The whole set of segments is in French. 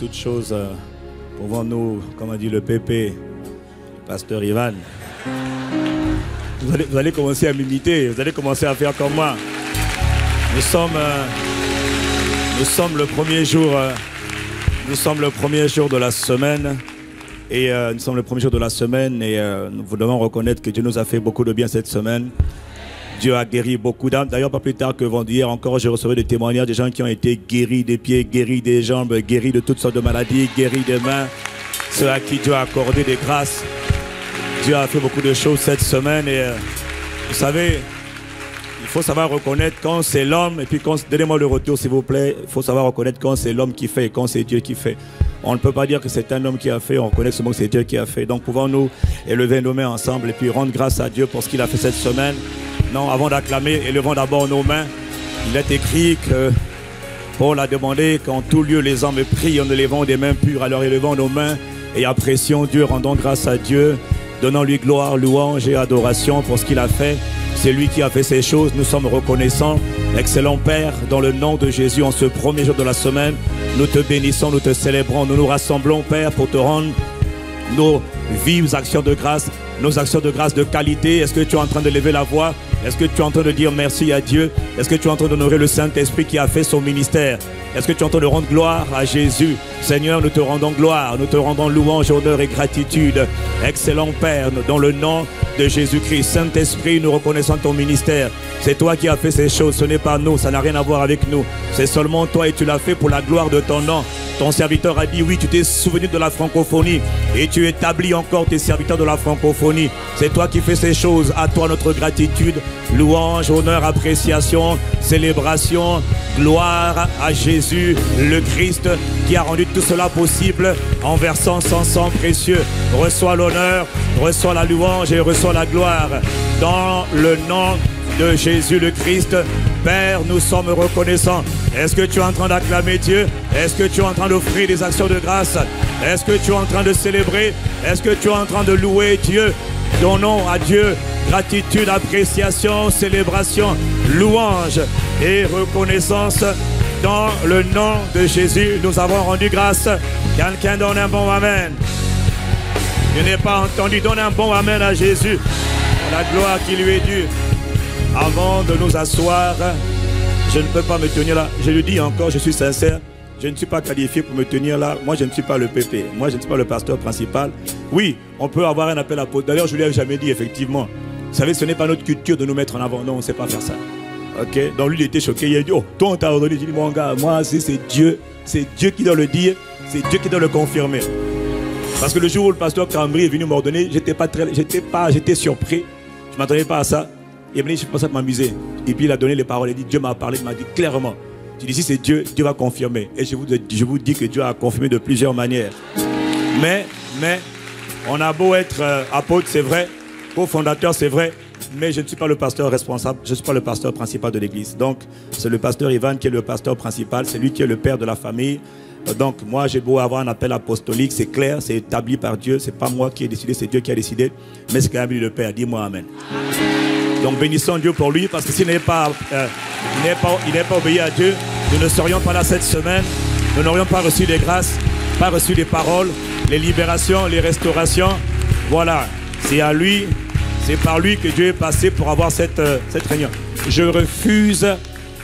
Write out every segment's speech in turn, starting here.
toute chose, pouvons-nous, comme a dit le pépé, le pasteur Ivan, vous allez commencer à m'imiter, vous allez commencer à faire comme moi. Nous sommes le premier jour, de la semaine. Et nous sommes le premier jour de la semaine et nous devons reconnaître que Dieu nous a fait beaucoup de bien cette semaine. Dieu a guéri beaucoup d'âmes. D'ailleurs, pas plus tard que vendredi, encore, je recevais des témoignages des gens qui ont été guéris des pieds, guéris des jambes, guéris de toutes sortes de maladies, guéris des mains. Ceux à qui Dieu a accordé des grâces. Dieu a fait beaucoup de choses cette semaine et vous savez, il faut savoir reconnaître quand c'est l'homme et puis donnez-moi le retour s'il vous plaît. Il faut savoir reconnaître quand c'est l'homme qui fait et quand c'est Dieu qui fait. On ne peut pas dire que c'est un homme qui a fait, on reconnaît seulement que c'est Dieu qui a fait. Donc pouvons-nous élever nos mains ensemble et puis rendre grâce à Dieu pour ce qu'il a fait cette semaine. Non, avant d'acclamer, élevons d'abord nos mains. Il est écrit que Paul a demandé qu'en tout lieu les hommes prient en élevant des mains pures. Alors élevons nos mains et apprécions Dieu, rendons grâce à Dieu, donnons lui gloire, louange et adoration pour ce qu'il a fait. C'est lui qui a fait ces choses, nous sommes reconnaissants. Excellent Père, dans le nom de Jésus, en ce premier jour de la semaine, nous te bénissons, nous te célébrons, nous nous rassemblons, Père, pour te rendre nos vives actions de grâce, nos actions de grâce de qualité. Est-ce que tu es en train de lever la voix? Est-ce que tu es en train de dire merci à Dieu? Est-ce que tu es en train d'honorer le Saint-Esprit qui a fait son ministère? Est-ce que tu es en train de rendre gloire à Jésus? Seigneur, nous te rendons gloire, nous te rendons louange, honneur et gratitude. Excellent Père, dans le nom de Jésus-Christ. Saint-Esprit, nous reconnaissons ton ministère. C'est toi qui as fait ces choses, ce n'est pas nous, ça n'a rien à voir avec nous. C'est seulement toi et tu l'as fait pour la gloire de ton nom. Ton serviteur a dit oui, tu t'es souvenu de la francophonie et tu établis encore tes serviteurs de la francophonie. C'est toi qui fais ces choses, à toi notre gratitude, louange, honneur, appréciation, célébration, gloire à Jésus, le Christ qui a rendu tout cela possible en versant son sang précieux. Reçois l'honneur, reçois la louange et reçois la gloire dans le nom de Jésus le Christ. Père, nous sommes reconnaissants. Est-ce que tu es en train d'acclamer Dieu? Est-ce que tu es en train d'offrir des actions de grâce? Est-ce que tu es en train de célébrer? Est-ce que tu es en train de louer Dieu? Donnons à Dieu gratitude, appréciation, célébration, louange et reconnaissance. Dans le nom de Jésus, nous avons rendu grâce. Quelqu'un donne un bon amen. Je n'ai pas entendu. Donne un bon amen à Jésus. La gloire qui lui est due. Avant de nous asseoir, je ne peux pas me tenir là. Je le dis encore, je suis sincère. Je ne suis pas qualifié pour me tenir là. Moi, je ne suis pas le pépé. Moi, je ne suis pas le pasteur principal. Oui, on peut avoir un appel à apôtre. D'ailleurs, je ne lui ai jamais dit, effectivement. Vous savez, ce n'est pas notre culture de nous mettre en avant. Non, on ne sait pas faire ça. Ok? Donc lui, il était choqué. Il a dit, oh, toi, on t'a ordonné. J'ai dit, mon gars, moi, c'est Dieu. C'est Dieu qui doit le dire. C'est Dieu qui doit le confirmer. Parce que le jour où le pasteur Cambry est venu m'ordonner, j'étais surpris. Je ne m'attendais pas à ça. Il est venu, je pensais m'amuser. Et puis il a donné les paroles. Il dit, Dieu m'a parlé, il m'a dit clairement. Je dis, si c'est Dieu, Dieu va confirmer. Et je vous dis que Dieu a confirmé de plusieurs manières. Mais, on a beau être apôtre, c'est vrai, cofondateur, c'est vrai, mais je ne suis pas le pasteur responsable, je ne suis pas le pasteur principal de l'église. Donc, c'est le pasteur Ivan qui est le pasteur principal, c'est lui qui est le père de la famille. Donc, moi, j'ai beau avoir un appel apostolique, c'est clair, c'est établi par Dieu, c'est pas moi qui ai décidé, c'est Dieu qui a décidé, mais c'est quand même lui le père. Dis-moi amen. Donc, bénissons Dieu pour lui, parce que s'il n'est pas obéi à Dieu, nous ne serions pas là cette semaine, nous n'aurions pas reçu les grâces, pas reçu les paroles, les libérations, les restaurations. Voilà, c'est à lui, c'est par lui que Dieu est passé pour avoir cette réunion. Je refuse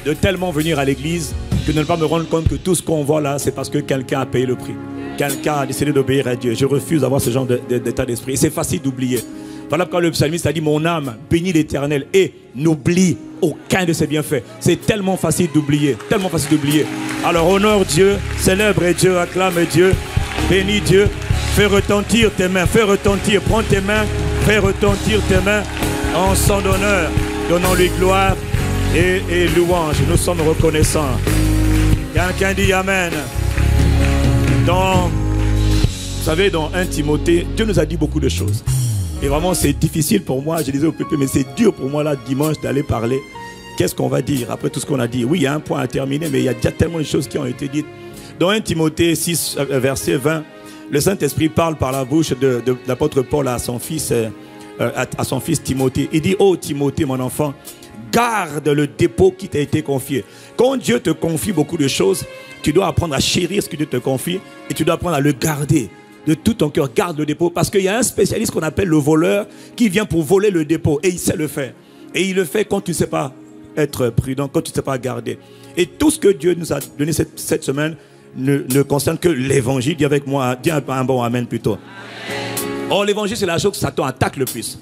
de tellement venir à l'église que de ne pas me rendre compte que tout ce qu'on voit là, c'est parce que quelqu'un a payé le prix. Quelqu'un a décidé d'obéir à Dieu. Je refuse d'avoir ce genre d'état d'esprit. Et c'est facile d'oublier. Voilà pourquoi le psalmiste a dit, mon âme bénit l'Éternel et n'oublie aucun de ses bienfaits. C'est tellement facile d'oublier, tellement facile d'oublier. Alors honore Dieu, célèbre Dieu, acclame Dieu, bénis Dieu, fais retentir tes mains, fais retentir, prends tes mains, fais retentir tes mains en son honneur, donnons-lui gloire et louange. Nous sommes reconnaissants. Quelqu'un dit amen. Vous savez, dans 1 Timothée, Dieu nous a dit beaucoup de choses. Et vraiment, c'est difficile pour moi, je disais au pépé, mais c'est dur pour moi là, dimanche, d'aller parler. Qu'est-ce qu'on va dire après tout ce qu'on a dit? Oui, il y a un point à terminer, mais il y a déjà tellement de choses qui ont été dites. Dans 1 Timothée 6, verset 20, le Saint-Esprit parle par la bouche de l'apôtre Paul à son fils Timothée. Il dit, oh Timothée, mon enfant, garde le dépôt qui t'a été confié. Quand Dieu te confie beaucoup de choses, tu dois apprendre à chérir ce que Dieu te confie et tu dois apprendre à le garder de tout ton cœur. Garde le dépôt, parce qu'il y a un spécialiste qu'on appelle le voleur qui vient pour voler le dépôt et il sait le faire. Et il le fait quand tu ne sais pas être prudent, quand tu ne sais pas garder. Et tout ce que Dieu nous a donné cette semaine ne concerne que l'évangile. Dis avec moi, dis un bon amen plutôt. Or, l'évangile, c'est la chose que Satan attaque le plus.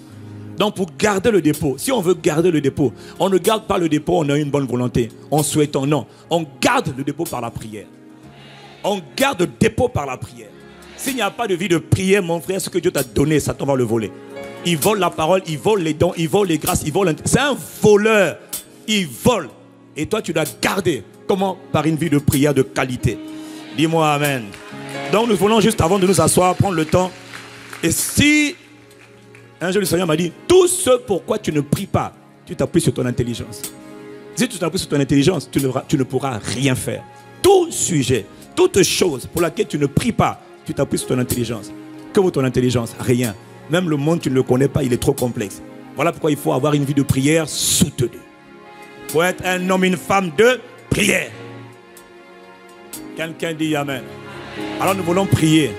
Donc, pour garder le dépôt, si on veut garder le dépôt, on ne garde pas le dépôt, on a une bonne volonté, en souhaitant, non. On garde le dépôt par la prière. On garde le dépôt par la prière. S'il n'y a pas de vie de prière, mon frère, ce que Dieu t'a donné, Satan va le voler. Il vole la parole, il vole les dons, il vole les grâces, il vole... C'est un voleur. Il vole. Et toi, tu dois garder. Comment? Par une vie de prière de qualité. Dis-moi amen. Donc, nous voulons juste, avant de nous asseoir, prendre le temps. Et si... Un jour, le Seigneur m'a dit, tout ce pourquoi tu ne pries pas, tu t'appuies sur ton intelligence. Si tu t'appuies sur ton intelligence, tu ne pourras rien faire. Tout sujet, toute chose pour laquelle tu ne pries pas, tu t'appuies sur ton intelligence. Que vaut ton intelligence? Rien. Même le monde, tu ne le connais pas, il est trop complexe. Voilà pourquoi il faut avoir une vie de prière soutenue. Il faut être un homme, une femme de prière. Quelqu'un dit amen. Alors nous voulons prier.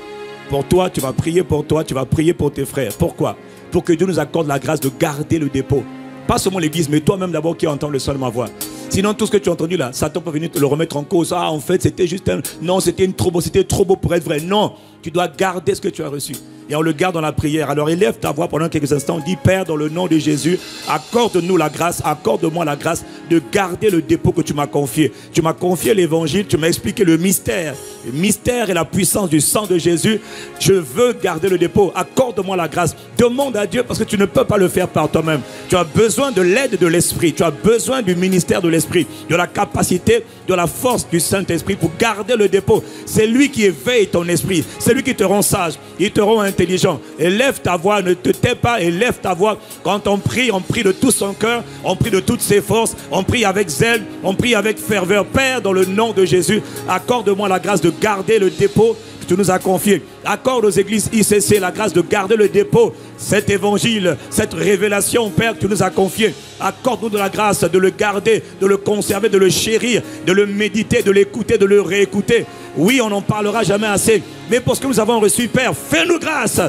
Pour toi, tu vas prier pour toi, tu vas prier pour tes frères. Pourquoi? Pour que Dieu nous accorde la grâce de garder le dépôt. Pas seulement l'église, mais toi-même d'abord qui entends le son de ma voix. Sinon, tout ce que tu as entendu là, Satan peut venir te le remettre en cause. Ah, en fait, c'était juste un... Non, c'était trop beau pour être vrai. Non, tu dois garder ce que tu as reçu. Et on le garde dans la prière. Alors élève ta voix pendant quelques instants. Dis, Père, dans le nom de Jésus, accorde-nous la grâce, accorde-moi la grâce de garder le dépôt que tu m'as confié. Tu m'as confié l'évangile, tu m'as expliqué le mystère. Le mystère et la puissance du sang de Jésus. Je veux garder le dépôt. Accorde-moi la grâce. Demande à Dieu parce que tu ne peux pas le faire par toi-même. Tu as besoin de l'aide de l'Esprit. Tu as besoin du ministère de l'Esprit, de la capacité, de la force du Saint-Esprit pour garder le dépôt. C'est lui qui éveille ton esprit. C'est lui qui te rend sage. Il te rend intelligent. Élève ta voix, ne te tais pas, élève ta voix. Quand on prie de tout son cœur, on prie de toutes ses forces, on prie avec zèle, on prie avec ferveur. Père, dans le nom de Jésus, accorde-moi la grâce de garder le dépôt que tu nous as confié. Accorde aux églises ICC la grâce de garder le dépôt, cet évangile, cette révélation, Père, que tu nous as confié. Accorde-nous de la grâce de le garder, de le conserver, de le chérir, de le méditer, de l'écouter, de le réécouter. Oui, on n'en parlera jamais assez, mais pour ce que nous avons reçu, Père, fais-nous grâce.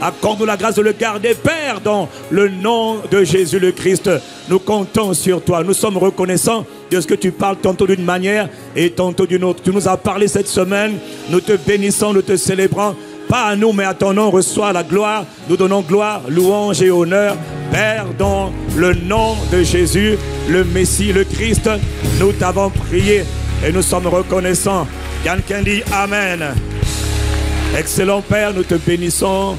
Accorde-nous la grâce de le garder, Père, dans le nom de Jésus le Christ. Nous comptons sur toi. Nous sommes reconnaissants de ce que tu parles tantôt d'une manière et tantôt d'une autre. Tu nous as parlé cette semaine. Nous te bénissons, nous te célébrons. Pas à nous, mais à ton nom, reçois la gloire. Nous donnons gloire, louange et honneur. Père, dans le nom de Jésus, le Messie, le Christ, nous t'avons prié et nous sommes reconnaissants. Quelqu'un dit Amen. Excellent Père, nous te bénissons.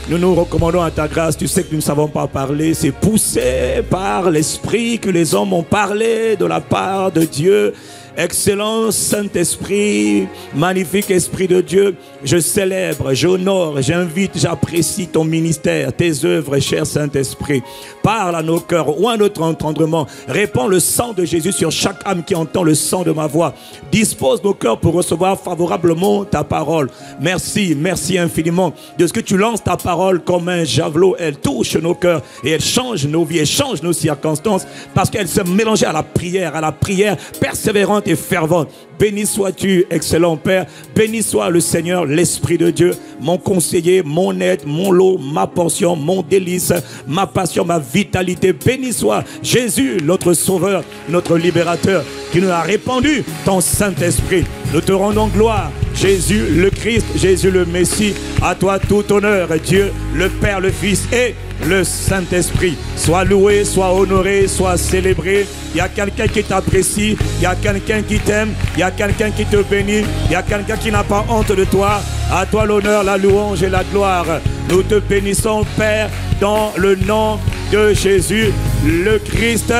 Nous nous recommandons à ta grâce. Tu sais que nous ne savons pas parler. C'est poussé par l'Esprit que les hommes ont parlé de la part de Dieu. Excellent Saint-Esprit, magnifique Esprit de Dieu, je célèbre, j'honore, j'invite, j'apprécie ton ministère, tes œuvres, cher Saint-Esprit. Parle à nos cœurs ou à notre entendement. Répands le sang de Jésus sur chaque âme qui entend le son de ma voix. Dispose nos cœurs pour recevoir favorablement ta parole. Merci, merci infiniment de ce que tu lances ta parole comme un javelot. Elle touche nos cœurs et elle change nos vies, elle change nos circonstances parce qu'elle se mélange à la prière persévérante et fervente. Béni sois-tu, excellent Père. Béni soit le Seigneur, l'Esprit de Dieu, mon conseiller, mon aide, mon lot, ma portion, mon délice, ma passion, ma vitalité. Béni soit Jésus, notre Sauveur, notre Libérateur, qui nous a répandu ton Saint-Esprit. Nous te rendons gloire, Jésus le Christ, Jésus le Messie. À toi tout honneur, Dieu, le Père, le Fils et le Saint-Esprit. Sois loué, sois honoré, sois célébré. Il y a quelqu'un qui t'apprécie, il y a quelqu'un qui t'aime, il y a quelqu'un qui te bénit, il y a quelqu'un qui n'a pas honte de toi. À toi l'honneur, la louange et la gloire. Nous te bénissons, Père, dans le nom de Jésus le Christ.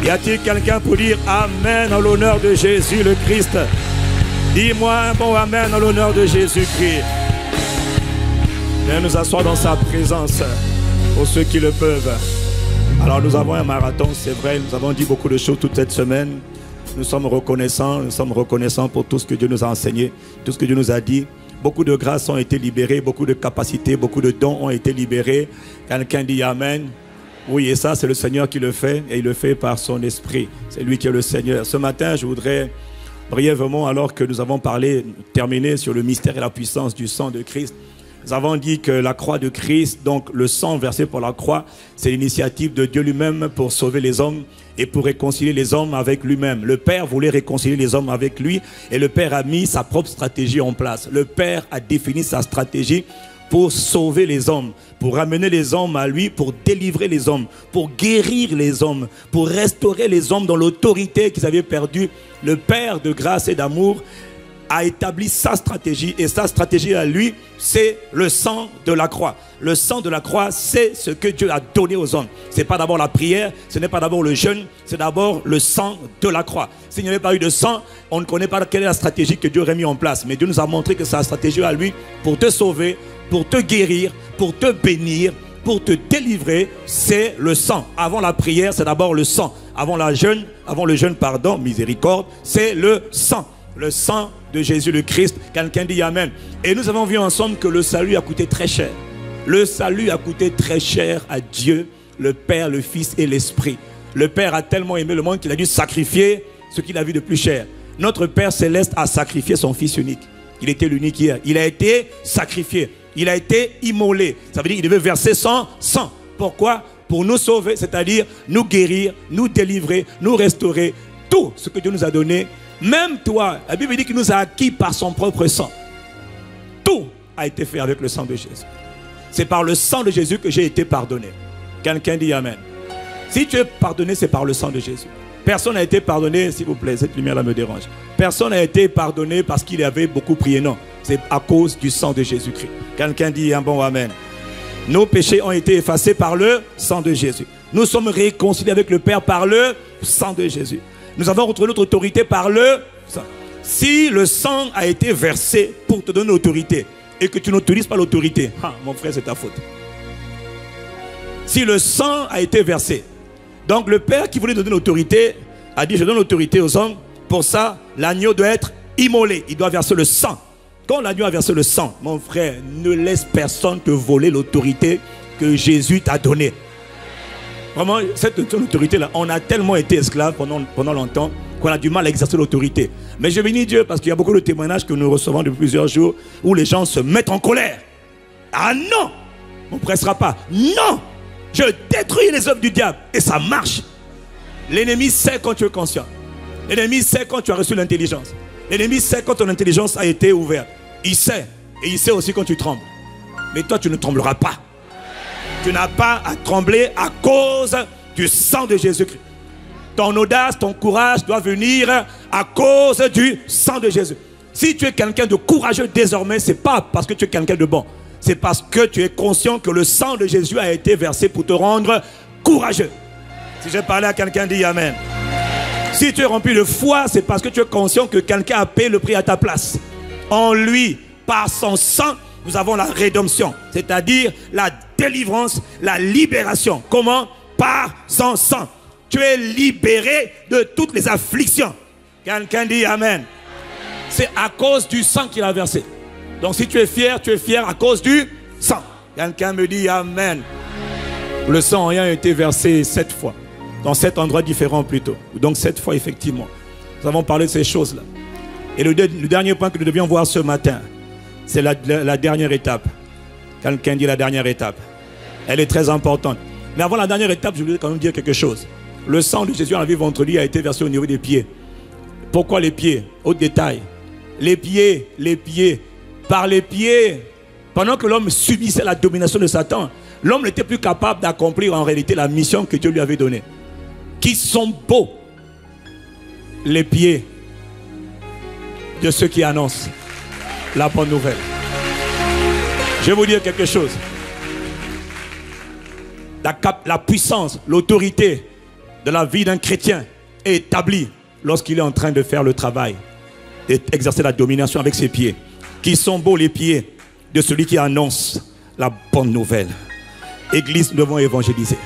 Y a-t-il quelqu'un pour dire Amen en l'honneur de Jésus le Christ? Dis-moi un bon Amen en l'honneur de Jésus-Christ. Viens nous asseoir dans sa présence pour ceux qui le peuvent. Alors nous avons un marathon, c'est vrai, nous avons dit beaucoup de choses toute cette semaine. Nous sommes reconnaissants pour tout ce que Dieu nous a enseigné, tout ce que Dieu nous a dit. Beaucoup de grâces ont été libérées, beaucoup de capacités, beaucoup de dons ont été libérés. Quelqu'un dit Amen. Oui, et ça, c'est le Seigneur qui le fait, et il le fait par son esprit. C'est lui qui est le Seigneur. Ce matin, je voudrais brièvement, alors que nous avons terminé sur le mystère et la puissance du sang de Christ, nous avons dit que la croix de Christ, donc le sang versé pour la croix, c'est l'initiative de Dieu lui-même pour sauver les hommes et pour réconcilier les hommes avec lui-même. Le Père voulait réconcilier les hommes avec lui et le Père a mis sa propre stratégie en place. Le Père a défini sa stratégie pour sauver les hommes, pour ramener les hommes à lui, pour délivrer les hommes, pour guérir les hommes, pour restaurer les hommes dans l'autorité qu'ils avaient perdue. Le Père de grâce et d'amour a établi sa stratégie, et sa stratégie à lui, c'est le sang de la croix. Le sang de la croix, c'est ce que Dieu a donné aux hommes. Ce n'est pas d'abord la prière, ce n'est pas d'abord le jeûne, c'est d'abord le sang de la croix. S'il n'y avait pas eu de sang, on ne connaît pas quelle est la stratégie que Dieu aurait mis en place. Mais Dieu nous a montré que sa stratégie à lui, pour te sauver, pour te guérir, pour te bénir, pour te délivrer, c'est le sang. Avant la prière, c'est d'abord le sang. Avant le jeûne, miséricorde, c'est le sang. Le sang de Jésus le Christ. Quelqu'un dit Amen. Et nous avons vu ensemble que le salut a coûté très cher. Le salut a coûté très cher à Dieu, le Père, le Fils et l'Esprit. Le Père a tellement aimé le monde qu'il a dû sacrifier ce qu'il a vu de plus cher. Notre Père Céleste a sacrifié son Fils unique. Il était l'unique hier. Il a été sacrifié. Il a été immolé. Ça veut dire qu'il devait verser son sang. Pourquoi? Pour nous sauver, c'est-à-dire nous guérir, nous délivrer, nous restaurer. Tout ce que Dieu nous a donné. Même toi, la Bible dit qu'il nous a acquis par son propre sang. Tout a été fait avec le sang de Jésus. C'est par le sang de Jésus que j'ai été pardonné. Quelqu'un dit Amen. Si tu es pardonné, c'est par le sang de Jésus. Personne n'a été pardonné, s'il vous plaît, cette lumière-là me dérange. Personne n'a été pardonné parce qu'il avait beaucoup prié. Non, c'est à cause du sang de Jésus-Christ. Quelqu'un dit un bon Amen. Nos péchés ont été effacés par le sang de Jésus. Nous sommes réconciliés avec le Père par le sang de Jésus. Nous avons retrouvé notre autorité par le sang. Si le sang a été versé pour te donner l'autorité et que tu n'autorises pas l'autorité, mon frère, c'est ta faute. Si le sang a été versé, donc le Père qui voulait donner l'autorité a dit je donne l'autorité aux hommes. Pour ça, l'agneau doit être immolé. Il doit verser le sang. Quand l'agneau a versé le sang, mon frère, ne laisse personne te voler l'autorité que Jésus t'a donnée. Vraiment, cette autorité-là, on a tellement été esclaves pendant longtemps qu'on a du mal à exercer l'autorité. Mais je bénis Dieu parce qu'il y a beaucoup de témoignages que nous recevons depuis plusieurs jours où les gens se mettent en colère. Ah non, on ne pressera pas. Non, je détruis les œuvres du diable et ça marche. L'ennemi sait quand tu es conscient. L'ennemi sait quand tu as reçu l'intelligence. L'ennemi sait quand ton intelligence a été ouverte. Il sait. Et il sait aussi quand tu trembles. Mais toi, tu ne trembleras pas. Tu n'as pas à trembler à cause du sang de Jésus-Christ. Ton audace, ton courage doit venir à cause du sang de Jésus. Si tu es quelqu'un de courageux désormais, ce n'est pas parce que tu es quelqu'un de bon. C'est parce que tu es conscient que le sang de Jésus a été versé pour te rendre courageux. Si je parlais à quelqu'un, dis Amen. Si tu es rempli de foi, c'est parce que tu es conscient que quelqu'un a payé le prix à ta place. En lui, par son sang, nous avons la rédemption, c'est-à-dire la délivrance, la libération. Comment? Par son sang. Tu es libéré de toutes les afflictions. Quelqu'un dit Amen. C'est à cause du sang qu'il a versé. Donc si tu es fier à cause du sang. Quelqu'un me dit Amen. Le sang a été versé 7 fois. Dans 7 endroits différents plutôt. Donc 7 fois effectivement. Nous avons parlé de ces choses-là. Et le dernier point que nous devions voir ce matin, c'est la dernière étape. Quelqu'un dit la dernière étape. Elle est très importante. Mais avant la dernière étape, je voulais quand même dire quelque chose. Le sang de Jésus en la vie ventre lui a été versé au niveau des pieds. Pourquoi les pieds? Au détail. Les pieds. Par les pieds. Pendant que l'homme subissait la domination de Satan, l'homme n'était plus capable d'accomplir en réalité la mission que Dieu lui avait donnée. Qui sont beaux les pieds de ceux qui annoncent la bonne nouvelle. Je vais vous dire quelque chose. La puissance, l'autorité de la vie d'un chrétien est établie lorsqu'il est en train de faire le travail, d'exercer la domination avec ses pieds. Qui sont beaux les pieds de celui qui annonce la bonne nouvelle. Église, nous devons évangéliser.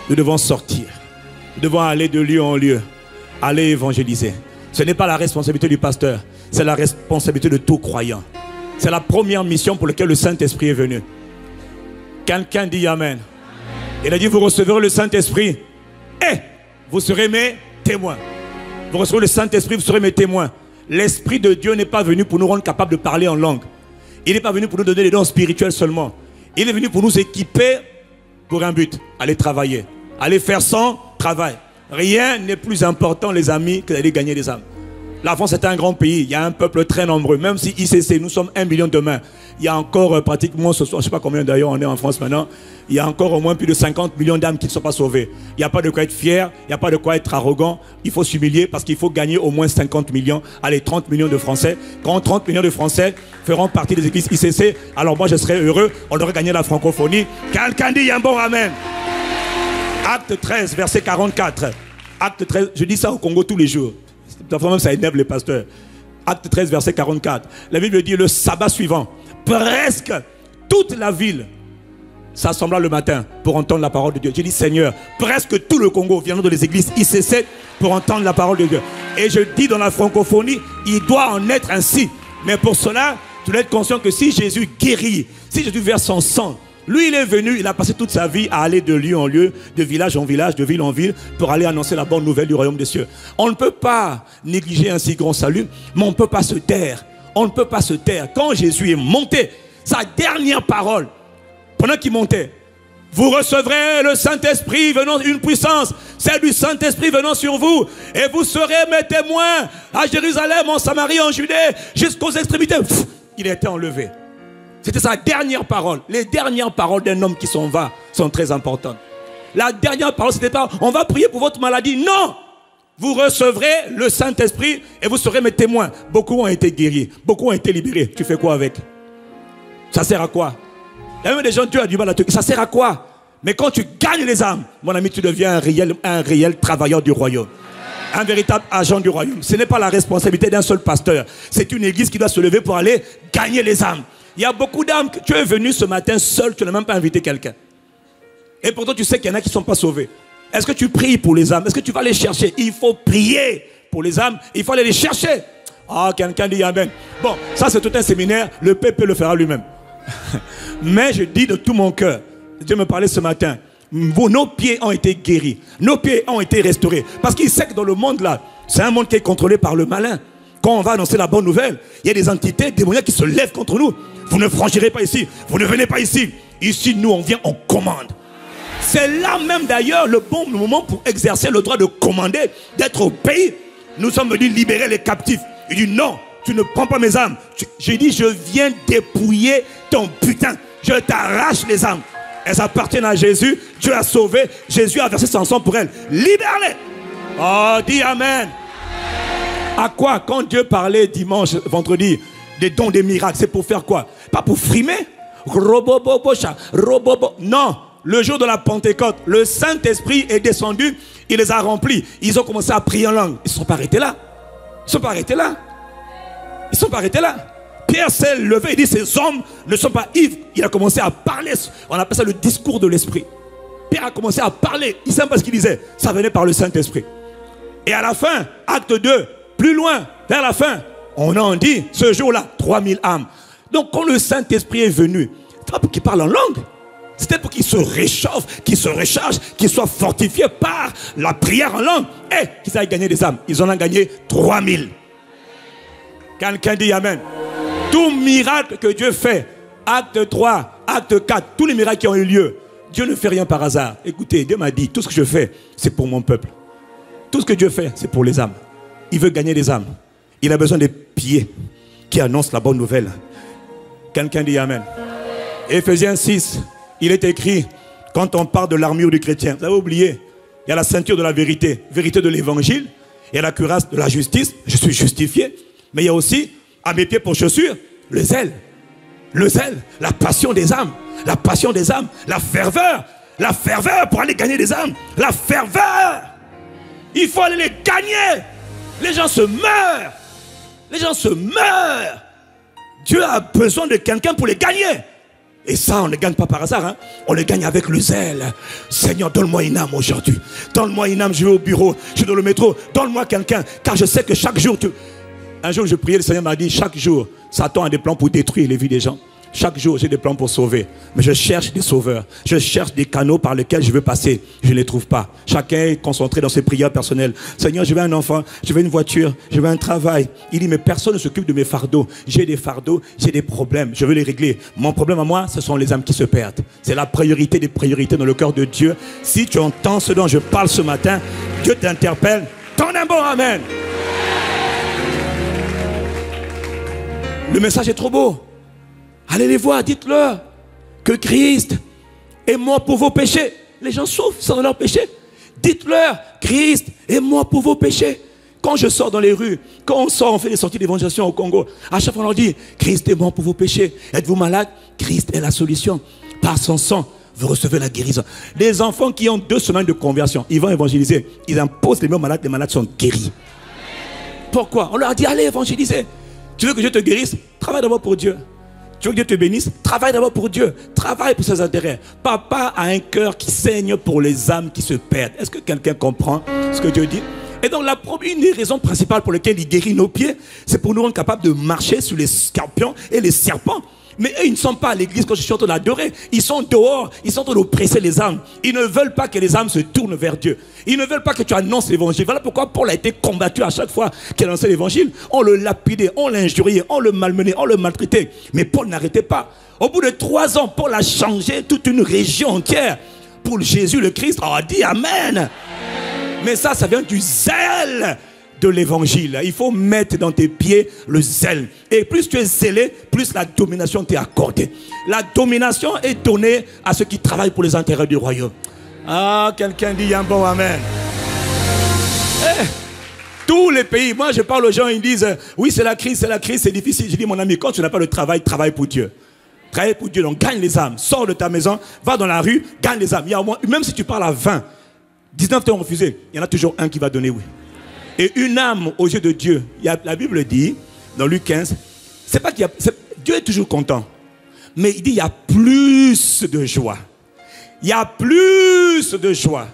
Nous devons sortir. Nous devons aller de lieu en lieu. Aller évangéliser. Ce n'est pas la responsabilité du pasteur. C'est la responsabilité de tout croyant. C'est la première mission pour laquelle le Saint-Esprit est venu. Quelqu'un dit Amen. Il a dit, vous recevrez le Saint-Esprit et vous serez mes témoins. Vous recevrez le Saint-Esprit, vous serez mes témoins. L'Esprit de Dieu n'est pas venu pour nous rendre capables de parler en langue. Il n'est pas venu pour nous donner des dons spirituels seulement. Il est venu pour nous équiper pour un but, aller travailler, aller faire son travail. Rien n'est plus important, les amis, que d'aller gagner des âmes. La France est un grand pays, il y a un peuple très nombreux. Même si ICC, nous sommes 1 million demain, il y a encore pratiquement ce soir, je ne sais pas combien d'ailleurs on est en France maintenant, il y a encore au moins plus de 50 millions d'âmes qui ne sont pas sauvées. Il n'y a pas de quoi être fier, il n'y a pas de quoi être arrogant. Il faut s'humilier parce qu'il faut gagner au moins 50 millions, allez 30 millions de Français. Quand 30 millions de Français feront partie des églises ICC, alors moi je serai heureux, on aurait gagné la francophonie. Quelqu'un dit un bon amen. Acte 13, verset 44. Acte 13, je dis ça au Congo tous les jours. Même ça énerve les pasteurs. Acte 13, verset 44. La Bible dit le sabbat suivant, presque toute la ville s'assembla le matin pour entendre la parole de Dieu. J'ai dit Seigneur, presque tout le Congo vient de les églises ICC pour entendre la parole de Dieu. Et je dis dans la francophonie, il doit en être ainsi. Mais pour cela, tu dois être conscient que si Jésus guérit, si Jésus verse son sang, lui il est venu, il a passé toute sa vie à aller de lieu en lieu, de village en village, de ville en ville, pour aller annoncer la bonne nouvelle du royaume des cieux. On ne peut pas négliger un si grand salut, mais on ne peut pas se taire. On ne peut pas se taire. Quand Jésus est monté, sa dernière parole, pendant qu'il montait, vous recevrez le Saint-Esprit venant, une puissance, celle du Saint-Esprit venant sur vous, et vous serez mes témoins à Jérusalem, en Samarie, en Judée, jusqu'aux extrémités. Pff, il a été enlevé. C'était sa dernière parole. Les dernières paroles d'un homme qui s'en va sont très importantes. La dernière parole, c'était pas on va prier pour votre maladie. Non! Vous recevrez le Saint-Esprit et vous serez mes témoins. Beaucoup ont été guéris, beaucoup ont été libérés. Tu fais quoi avec? Ça sert à quoi? Il y a même des gens, Dieu a du mal à te... Ça sert à quoi? Mais quand tu gagnes les âmes, mon ami, tu deviens un réel travailleur du royaume. Un véritable agent du royaume. Ce n'est pas la responsabilité d'un seul pasteur. C'est une église qui doit se lever pour aller gagner les âmes. Il y a beaucoup d'âmes. Tu es venu ce matin seul, tu n'as même pas invité quelqu'un. Et pourtant, tu sais qu'il y en a qui ne sont pas sauvés. Est-ce que tu pries pour les âmes? Est-ce que tu vas les chercher? Il faut prier pour les âmes. Il faut aller les chercher. Ah, quelqu'un dit Amen. Bon, ça c'est tout un séminaire. Le PP le fera lui-même. Mais je dis de tout mon cœur, Dieu me parlait ce matin, nos pieds ont été guéris. Nos pieds ont été restaurés. Parce qu'il sait que dans le monde là, c'est un monde qui est contrôlé par le malin. Quand on va annoncer la bonne nouvelle, il y a des entités démoniaques qui se lèvent contre nous. Vous ne franchirez pas ici. Vous ne venez pas ici. Ici, nous, on vient, on commande. C'est là même d'ailleurs le bon moment pour exercer le droit de commander, d'être au pays. Nous sommes venus libérer les captifs. Il dit non, tu ne prends pas mes âmes. J'ai dit je viens dépouiller ton putain. Je t'arrache les âmes. Elles appartiennent à Jésus. Dieu a sauvé. Jésus a versé son sang pour elles. Libère-les. Oh, dis Amen. À quoi? Quand Dieu parlait dimanche, vendredi, des dons, des miracles, c'est pour faire quoi? Pas pour frimer. Non. Le jour de la Pentecôte, le Saint-Esprit est descendu, il les a remplis. Ils ont commencé à prier en langue. Ils ne sont pas arrêtés là. Ils ne sont pas arrêtés là. Ils ne sont pas arrêtés là. Pierre s'est levé, il dit ces hommes ne sont pas ivres. Il a commencé à parler. On appelle ça le discours de l'Esprit. Pierre a commencé à parler. Il ne sait pas ce qu'il disait. Ça venait par le Saint-Esprit. Et à la fin, acte 2, plus loin, vers la fin, on en dit ce jour-là, 3000 âmes. Donc quand le Saint-Esprit est venu, c'est pas pour qu'il parle en langue. C'était pour qu'il se réchauffe, qu'il se recharge, qu'il soit fortifié par la prière en langue. Et qu'ils aillent gagner des âmes. Ils en ont gagné 3000. Quelqu'un dit Amen. Tout miracle que Dieu fait, acte 3, acte 4, tous les miracles qui ont eu lieu, Dieu ne fait rien par hasard. Écoutez, Dieu m'a dit, tout ce que je fais, c'est pour mon peuple. Tout ce que Dieu fait, c'est pour les âmes. Il veut gagner des âmes. Il a besoin des pieds qui annoncent la bonne nouvelle. Quelqu'un dit Amen. Éphésiens 6. Il est écrit, quand on parle de l'armure du chrétien, vous avez oublié, il y a la ceinture de la vérité, vérité de l'évangile, il y a la cuirasse de la justice, je suis justifié, mais il y a aussi, à mes pieds pour chaussures, le zèle, la passion des âmes, la ferveur pour aller gagner des âmes, la ferveur, il faut aller les gagner, les gens se meurent, Dieu a besoin de quelqu'un pour les gagner. Et ça, on ne gagne pas par hasard, hein? On le gagne avec le zèle. Seigneur, donne-moi une âme aujourd'hui. Donne-moi une âme, je vais au bureau, je suis dans le métro. Donne-moi quelqu'un, car je sais que chaque jour, Un jour, je priais, le Seigneur m'a dit, chaque jour, Satan a des plans pour détruire les vies des gens. Chaque jour, j'ai des plans pour sauver. Mais je cherche des sauveurs. Je cherche des canaux par lesquels je veux passer. Je ne les trouve pas. Chacun est concentré dans ses prières personnelles. Seigneur, je veux un enfant, je veux une voiture, je veux un travail. Il dit, mais personne ne s'occupe de mes fardeaux. J'ai des fardeaux, j'ai des problèmes. Je veux les régler. Mon problème à moi, ce sont les âmes qui se perdent. C'est la priorité des priorités dans le cœur de Dieu. Si tu entends ce dont je parle ce matin, Dieu t'interpelle. Donne un bon amen. Le message est trop beau. Allez les voir, dites-leur que Christ est mort pour vos péchés. Les gens souffrent, sont dans leurs péchés. Dites-leur, Christ est mort pour vos péchés. Quand je sors dans les rues, quand on sort, on fait des sorties d'évangélisation au Congo, à chaque fois on leur dit, Christ est mort pour vos péchés. Êtes-vous malade? Christ est la solution. Par son sang, vous recevez la guérison. Les enfants qui ont 2 semaines de conversion, ils vont évangéliser. Ils imposent les mains aux malades, les malades sont guéris. Pourquoi? On leur dit, allez évangéliser. Tu veux que Dieu te guérisse? Travaille d'abord pour Dieu. Tu veux que Dieu te bénisse? Travaille d'abord pour Dieu. Travaille pour ses intérêts. Papa a un cœur qui saigne pour les âmes qui se perdent. Est-ce que quelqu'un comprend ce que Dieu dit? Et donc, une des raisons principales pour lesquelles il guérit nos pieds, c'est pour nous rendre capables de marcher sur les scorpions et les serpents. Mais eux, ils ne sont pas à l'église quand je suis en train d'adorer. Ils sont dehors, ils sont en train d'oppresser les âmes. Ils ne veulent pas que les âmes se tournent vers Dieu. Ils ne veulent pas que tu annonces l'évangile. Voilà pourquoi Paul a été combattu à chaque fois qu'il annonçait l'évangile. On le lapidait, on l'injuriait, on le malmenait, on le maltraitait. Mais Paul n'arrêtait pas. Au bout de 3 ans, Paul a changé toute une région entière. Pour Jésus le Christ, on a dit Amen. Mais ça vient du zèle de l'évangile. Il faut mettre dans tes pieds le zèle. Et plus tu es zélé, plus la domination t'est accordée. La domination est donnée à ceux qui travaillent pour les intérêts du royaume. Ah, quelqu'un dit un bon amen. Tous les pays, moi je parle aux gens, ils disent, oui c'est la crise, c'est difficile. Je dis mon ami, quand tu n'as pas de travail, travaille pour Dieu. Travaille pour Dieu, donc gagne les âmes. Sors de ta maison, va dans la rue, gagne les âmes. Il y a au moins, même si tu parles à 20, 19 t'ont refusé, il y en a toujours un qui va donner oui. Et une âme aux yeux de Dieu, la Bible dit, dans Luc 15, c'est pas qu'il y a, Dieu est toujours content. Mais il dit, il y a plus de joie. Il y a plus de joie.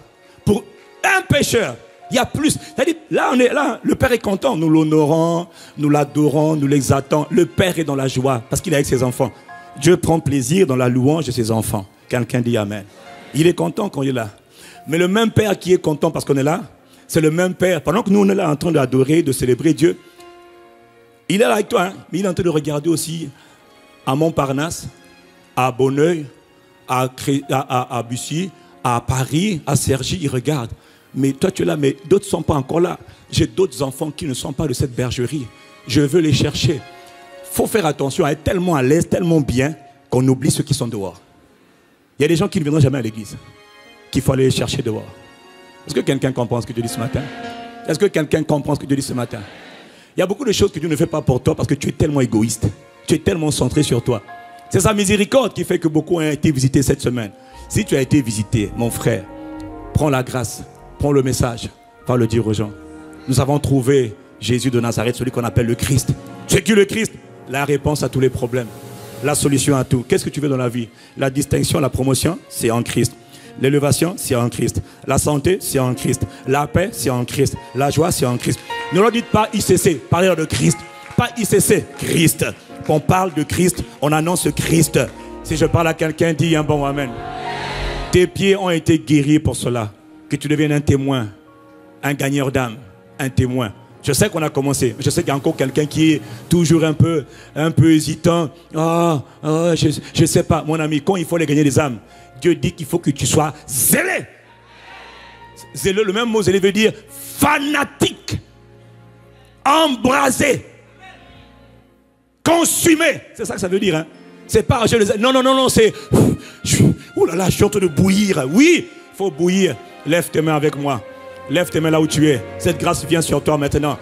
Pour un pécheur, il y a plus. C'est-à-dire, là, on est là, le Père est content. Nous l'honorons, nous l'adorons, nous l'exaltons. Le Père est dans la joie parce qu'il est avec ses enfants. Dieu prend plaisir dans la louange de ses enfants. Quelqu'un dit Amen. Il est content quand il est là. Mais le même Père qui est content parce qu'on est là, c'est le même Père. Pendant que nous, on est là en train d'adorer, de célébrer Dieu, il est là avec toi, hein, mais il est en train de regarder aussi à Montparnasse, à Bonneuil, à Bussy, à Paris, à Cergy, il regarde. Mais toi, tu es là, mais d'autres ne sont pas encore là. J'ai d'autres enfants qui ne sont pas de cette bergerie. Je veux les chercher. Il faut faire attention à être tellement à l'aise, tellement bien, qu'on oublie ceux qui sont dehors. Il y a des gens qui ne viendront jamais à l'église, qu'il faut aller les chercher dehors. Est-ce que quelqu'un comprend ce que Dieu dit ce matin? Est-ce que quelqu'un comprend ce que Dieu dit ce matin? Il y a beaucoup de choses que Dieu ne fait pas pour toi parce que tu es tellement égoïste. Tu es tellement centré sur toi. C'est sa miséricorde qui fait que beaucoup ont été visités cette semaine. Si tu as été visité, mon frère, prends la grâce, prends le message, va le dire aux gens. Nous avons trouvé Jésus de Nazareth, celui qu'on appelle le Christ. C'est qui le Christ? La réponse à tous les problèmes. La solution à tout. Qu'est-ce que tu veux dans la vie? La distinction, la promotion, c'est en Christ. L'élévation, c'est en Christ. La santé, c'est en Christ. La paix, c'est en Christ. La joie, c'est en Christ. Ne leur dites pas ICC, parlez de Christ. Pas ICC, Christ. On parle de Christ, on annonce Christ. Si je parle à quelqu'un, dis un bon amen. Tes pieds ont été guéris pour cela. Que tu deviennes un témoin, un gagneur d'âme, un témoin. Je sais qu'on a commencé. Je sais qu'il y a encore quelqu'un qui est toujours un peu hésitant. Je ne sais pas, mon ami, quand il faut aller gagner des âmes, Dieu dit qu'il faut que tu sois zélé. Zélé, le même mot zélé veut dire fanatique, embrasé, consumé. C'est ça que ça veut dire. Hein? C'est pas, non, c'est, oh là là, je suis en train de bouillir. Oui, il faut bouillir. Lève tes mains avec moi. Lève tes mains là où tu es. Cette grâce vient sur toi maintenant.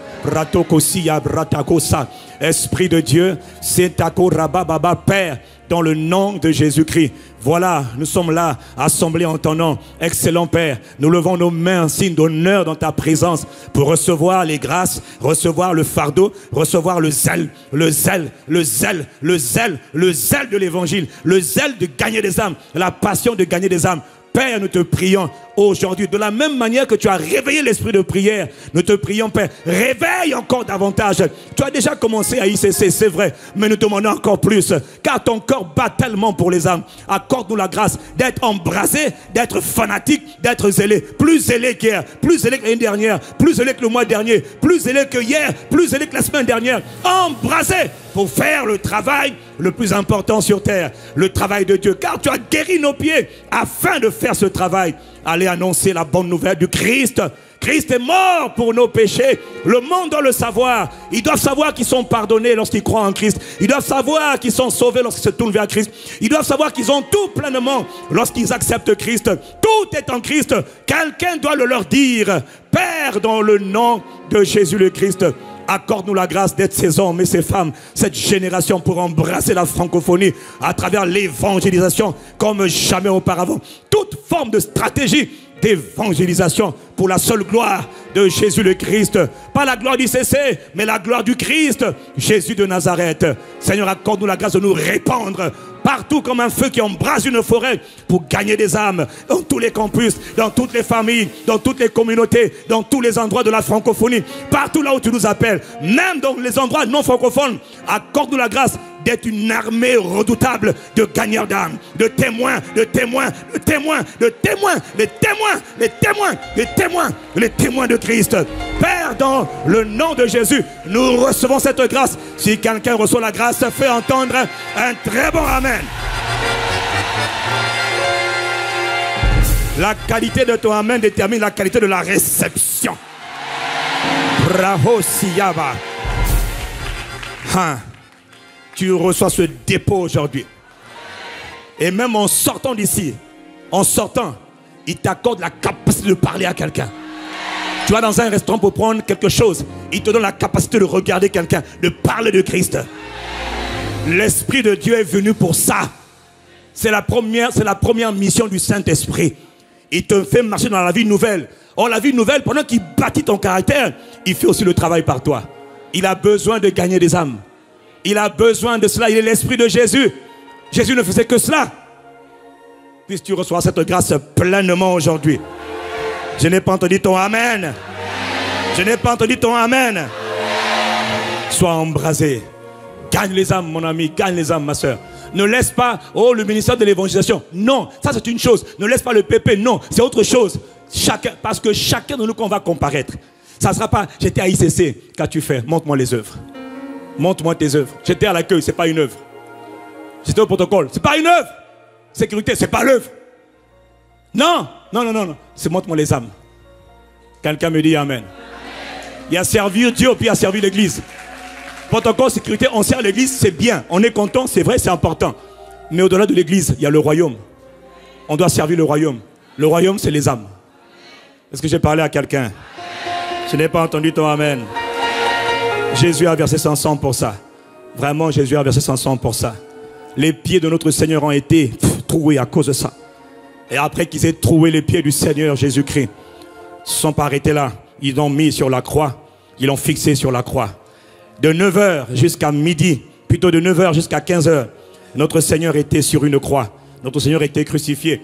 Esprit de Dieu, c'est ta Père, dans le nom de Jésus-Christ. Voilà, nous sommes là, assemblés en ton nom. Excellent Père, nous levons nos mains en signe d'honneur dans ta présence pour recevoir les grâces, recevoir le fardeau, recevoir le zèle, le zèle, le zèle, le zèle, le zèle de l'évangile, le zèle de gagner des âmes, la passion de gagner des âmes. Père, nous te prions, aujourd'hui. De la même manière que tu as réveillé l'esprit de prière, nous te prions, Père, réveille encore davantage. Tu as déjà commencé à ICC, c'est vrai, mais nous demandons encore plus, car ton cœur bat tellement pour les âmes. Accorde-nous la grâce d'être embrasé, d'être fanatique, d'être zélé, plus zélé qu'hier, plus zélé que l'année dernière, plus zélé que le mois dernier, plus zélé que hier, plus zélé que la semaine dernière, embrasé pour faire le travail le plus important sur terre, le travail de Dieu, car tu as guéri nos pieds afin de faire ce travail. Allez annoncer la bonne nouvelle du Christ. Christ est mort pour nos péchés. Le monde doit le savoir. Ils doivent savoir qu'ils sont pardonnés lorsqu'ils croient en Christ. Ils doivent savoir qu'ils sont sauvés lorsqu'ils se tournent vers Christ. Ils doivent savoir qu'ils ont tout pleinement lorsqu'ils acceptent Christ. Tout est en Christ. Quelqu'un doit le leur dire. Père, dans le nom de Jésus le Christ, accorde-nous la grâce d'être ces hommes et ces femmes, cette génération pour embrasser la francophonie à travers l'évangélisation comme jamais auparavant. Toute forme de stratégie d'évangélisation pour la seule gloire de Jésus le Christ. Pas la gloire d'ICC, mais la gloire du Christ, Jésus de Nazareth. Seigneur, accorde-nous la grâce de nous répandre partout comme un feu qui embrase une forêt pour gagner des âmes dans tous les campus, dans toutes les familles, dans toutes les communautés, dans tous les endroits de la francophonie, partout là où tu nous appelles, même dans les endroits non francophones. Accorde-nous la grâce d'être une armée redoutable de gagneurs d'âmes, de témoins, de témoins, de témoins, de témoins, les témoins, les témoins, les témoins, les témoins de Christ. Père, dans le nom de Jésus, nous recevons cette grâce. Si quelqu'un reçoit la grâce, fais entendre un très bon amen. La qualité de ton amen détermine la qualité de la réception. Bravo Siyaba. Tu reçois ce dépôt aujourd'hui. Et même en sortant d'ici, en sortant, il t'accorde la capacité de parler à quelqu'un. Tu vas dans un restaurant pour prendre quelque chose, il te donne la capacité de regarder quelqu'un, de parler de Christ. L'Esprit de Dieu est venu pour ça. C'est la première mission du Saint-Esprit. Il te fait marcher dans la vie nouvelle. Or, la vie nouvelle, pendant qu'il bâtit ton caractère, il fait aussi le travail par toi. Il a besoin de gagner des âmes. Il a besoin de cela. Il est l'Esprit de Jésus. Jésus ne faisait que cela. Puisses-tu recevoir cette grâce pleinement aujourd'hui. Je n'ai pas entendu ton amen. Je n'ai pas entendu ton amen. Sois embrasé. Gagne les âmes, mon ami. Gagne les âmes, ma soeur. Ne laisse pas, le ministère de l'évangélisation. Non, ça c'est une chose. Ne laisse pas le PP. Non, c'est autre chose. Parce que chacun de nous, qu'on va comparaître. Ça ne sera pas, j'étais à ICC. Qu'as-tu fait? Montre-moi les œuvres. Montre-moi tes œuvres. J'étais à l'accueil, ce n'est pas une œuvre. J'étais au protocole, ce n'est pas une œuvre. Sécurité, ce n'est pas l'œuvre. Non, non, non, non, non. C'est montre-moi les âmes. Quelqu'un me dit amen. Il y a servir Dieu, puis il y a servir l'église. Protocole, sécurité, on sert l'église, c'est bien. On est content, c'est vrai, c'est important. Mais au-delà de l'église, il y a le royaume. On doit servir le royaume. Le royaume, c'est les âmes. Est-ce que j'ai parlé à quelqu'un? Je n'ai pas entendu ton amen. Jésus a versé son sang pour ça. Vraiment, Jésus a versé son sang pour ça. Les pieds de notre Seigneur ont été troués à cause de ça. Et après qu'ils aient troué les pieds du Seigneur Jésus-Christ, ils ne se sont pas arrêtés là. Ils l'ont mis sur la croix. Ils l'ont fixé sur la croix. De 9h jusqu'à midi, plutôt de 9h jusqu'à 15h, notre Seigneur était sur une croix. Notre Seigneur était crucifié.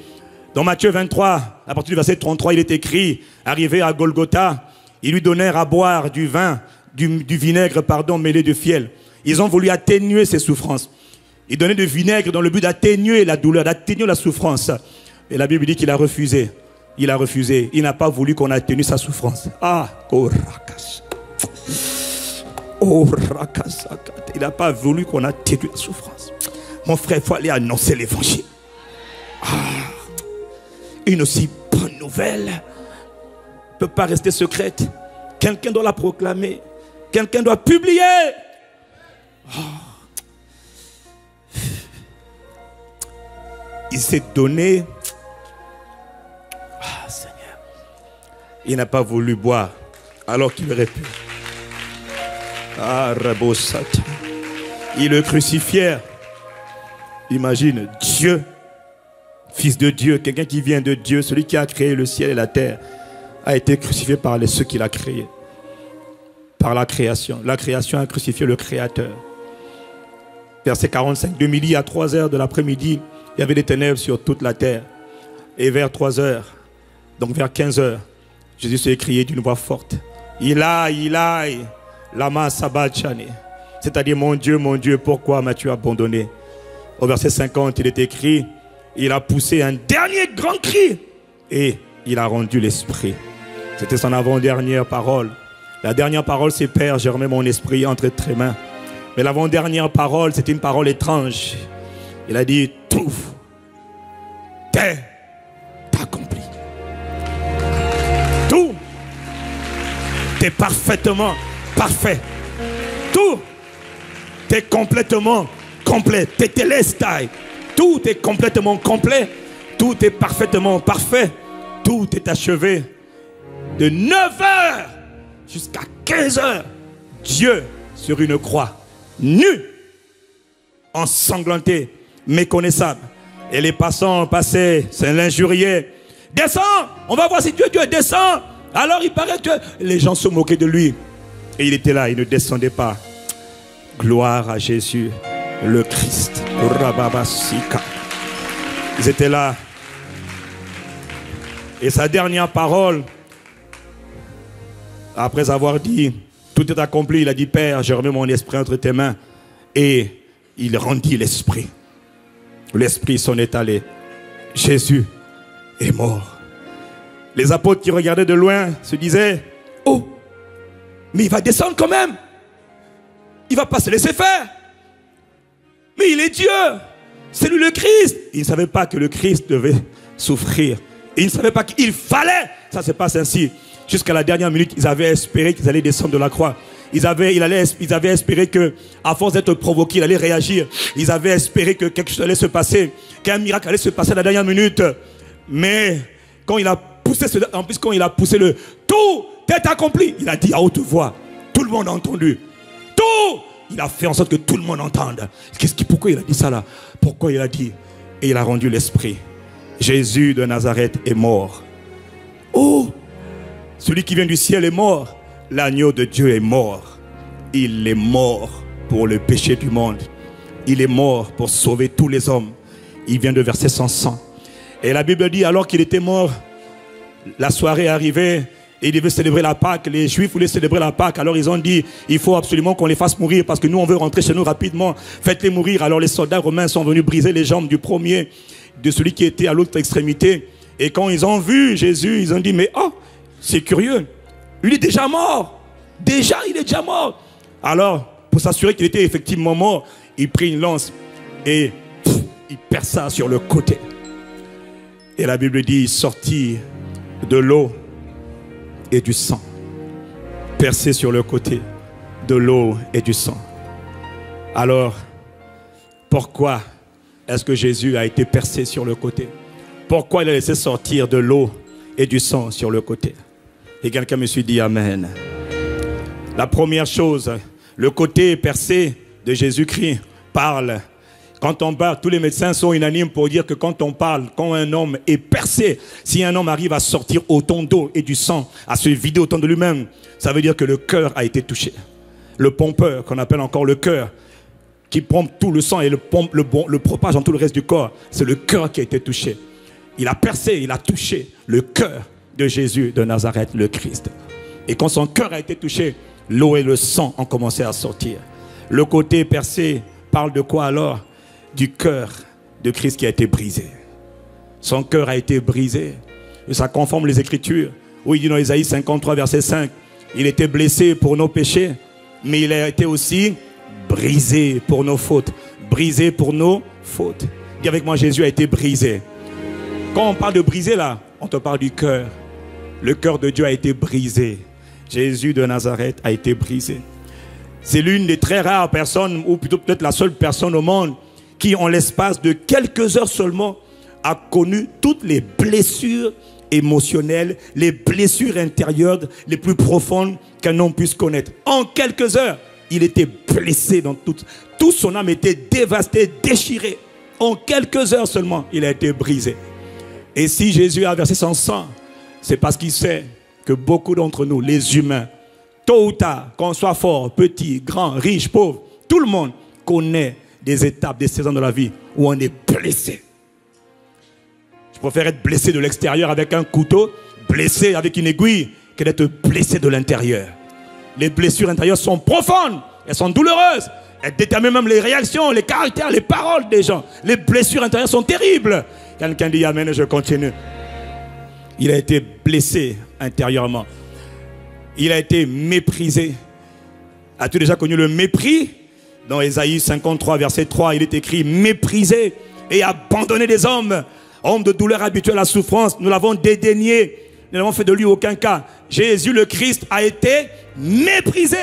Dans Matthieu 23, à partir du verset 33, il est écrit, arrivé à Golgotha, ils lui donnèrent à boire du vin, du vinaigre, mêlé de fiel. Ils ont voulu atténuer ses souffrances. Ils donnaient du vinaigre dans le but d'atténuer la douleur, d'atténuer la souffrance. Et la Bible dit qu'il a refusé. Il a refusé. Il n'a pas voulu qu'on atténue sa souffrance. Il n'a pas voulu qu'on atténue la souffrance. Mon frère, il faut aller annoncer l'évangile. Une aussi bonne nouvelle ne peut pas rester secrète. Quelqu'un doit la proclamer. Quelqu'un doit publier. Il s'est donné. Seigneur. Il n'a pas voulu boire alors qu'il aurait pu. Il le crucifièrent. Imagine, Dieu, Fils de Dieu, quelqu'un qui vient de Dieu, celui qui a créé le ciel et la terre, a été crucifié par ceux qu'il a créés. Par la création. La création a crucifié le Créateur. Verset 45. De midi à 3h de l'après-midi, il y avait des ténèbres sur toute la terre. Et vers 3h, Donc vers 15 heures, Jésus s'est crié d'une voix forte. Ilaï, lama sabachthani. C'est-à-dire, mon Dieu, pourquoi m'as-tu abandonné? Au verset 50, il est écrit, il a poussé un dernier grand cri et il a rendu l'esprit. C'était son avant-dernière parole. La dernière parole, c'est Père, je remets mon esprit entre tes mains. Mais l'avant-dernière parole, c'était une parole étrange. Il a dit, tout est accompli. Tout est parfaitement parfait. Tout est complètement complet. Tout est complètement complet. Tout est parfaitement parfait. Tout est achevé. De 9h jusqu'à 15h, Dieu sur une croix, nu, ensanglanté, méconnaissable. Et les passants passaient, c'est l'injurier. Descends, on va voir si Dieu descend. Alors il paraît que les gens se moquaient de lui. Et il était là, il ne descendait pas. Gloire à Jésus, le Christ. Ils étaient là. Et sa dernière parole, après avoir dit, tout est accompli, il a dit, Père, je remets mon esprit entre tes mains. Et il rendit l'esprit. L'esprit s'en est allé. Jésus est mort. Les apôtres qui regardaient de loin se disaient, oh, mais il va descendre quand même. Il ne va pas se laisser faire. Mais il est Dieu. C'est lui le Christ. Ils ne savaient pas que le Christ devait souffrir. Ils ne savaient pas qu'il fallait. Ça se passe ainsi. Jusqu'à la dernière minute, ils avaient espéré qu'ils allaient descendre de la croix. Ils avaient espéré que, à force d'être provoqués, il allait réagir. Ils avaient espéré que quelque chose allait se passer, qu'un miracle allait se passer à la dernière minute. Mais quand il a poussé, quand il a poussé le tout est accompli, il a dit à haute voix, tout le monde a entendu. Tout, il a fait en sorte que tout le monde entende. Pourquoi il a dit ça là? Pourquoi il a dit? Et il a rendu l'esprit. Jésus de Nazareth est mort. Oh, celui qui vient du ciel est mort. L'agneau de Dieu est mort. Il est mort pour le péché du monde. Il est mort pour sauver tous les hommes. Il vient de verser son sang. Et la Bible dit, alors qu'il était mort, la soirée arrivait et il devait célébrer la Pâque. Les Juifs voulaient célébrer la Pâque. Alors ils ont dit, il faut absolument qu'on les fasse mourir parce que nous on veut rentrer chez nous rapidement. Faites-les mourir. Alors les soldats romains sont venus briser les jambes du premier, de celui qui était à l'autre extrémité. Et quand ils ont vu Jésus, ils ont dit, mais oh, c'est curieux. Lui est déjà mort. Déjà, il est déjà mort. Alors, pour s'assurer qu'il était effectivement mort, il prit une lance et il perça sur le côté. Et la Bible dit, il sortit de l'eau et du sang. Percé sur le côté de l'eau et du sang. Alors, pourquoi est-ce que Jésus a été percé sur le côté? Pourquoi il a laissé sortir de l'eau et du sang sur le côté? Et quelqu'un me suis dit Amen. La première chose, le côté percé de Jésus-Christ parle. Quand on parle, tous les médecins sont unanimes pour dire que quand on parle, quand un homme est percé, si un homme arrive à sortir autant d'eau et du sang, à se vider autant de lui-même, ça veut dire que le cœur a été touché. Le pompeur, qu'on appelle encore le cœur, qui pompe tout le sang et le propage dans tout le reste du corps, c'est le cœur qui a été touché. Il a percé, il a touché le cœur de Jésus de Nazareth, le Christ. Et quand son cœur a été touché, l'eau et le sang ont commencé à sortir. Le côté percé parle de quoi alors? Du cœur de Christ qui a été brisé. Son cœur a été brisé. Et ça conforme les Écritures. Oui, il dit dans Isaïe 53, verset 5, il était blessé pour nos péchés, mais il a été aussi brisé pour nos fautes. Brisé pour nos fautes. Dis avec moi, Jésus a été brisé. Quand on parle de brisé là, on te parle du cœur. Le cœur de Dieu a été brisé. Jésus de Nazareth a été brisé. C'est l'une des très rares personnes, ou plutôt peut-être la seule personne au monde, qui en l'espace de quelques heures seulement a connu toutes les blessures émotionnelles, les blessures intérieures les plus profondes qu'un homme puisse connaître. En quelques heures, il était blessé dans toute son âme était dévastée, déchirée. En quelques heures seulement, il a été brisé. Et si Jésus a versé son sang, c'est parce qu'il sait que beaucoup d'entre nous, les humains, tôt ou tard, qu'on soit fort, petit, grand, riche, pauvre, tout le monde connaît des étapes, des saisons de la vie où on est blessé. Je préfère être blessé de l'extérieur avec un couteau, blessé avec une aiguille, que d'être blessé de l'intérieur. Les blessures intérieures sont profondes, elles sont douloureuses. Elles déterminent même les réactions, les caractères, les paroles des gens. Les blessures intérieures sont terribles. Quelqu'un dit amen et je continue. Il a été blessé intérieurement. Il a été méprisé. As-tu déjà connu le mépris? Dans Ésaïe 53, verset 3, il est écrit « Méprisé et abandonné des hommes, homme de douleur habitué à la souffrance, nous l'avons dédaigné, nous n'avons fait de lui aucun cas. Jésus le Christ a été méprisé,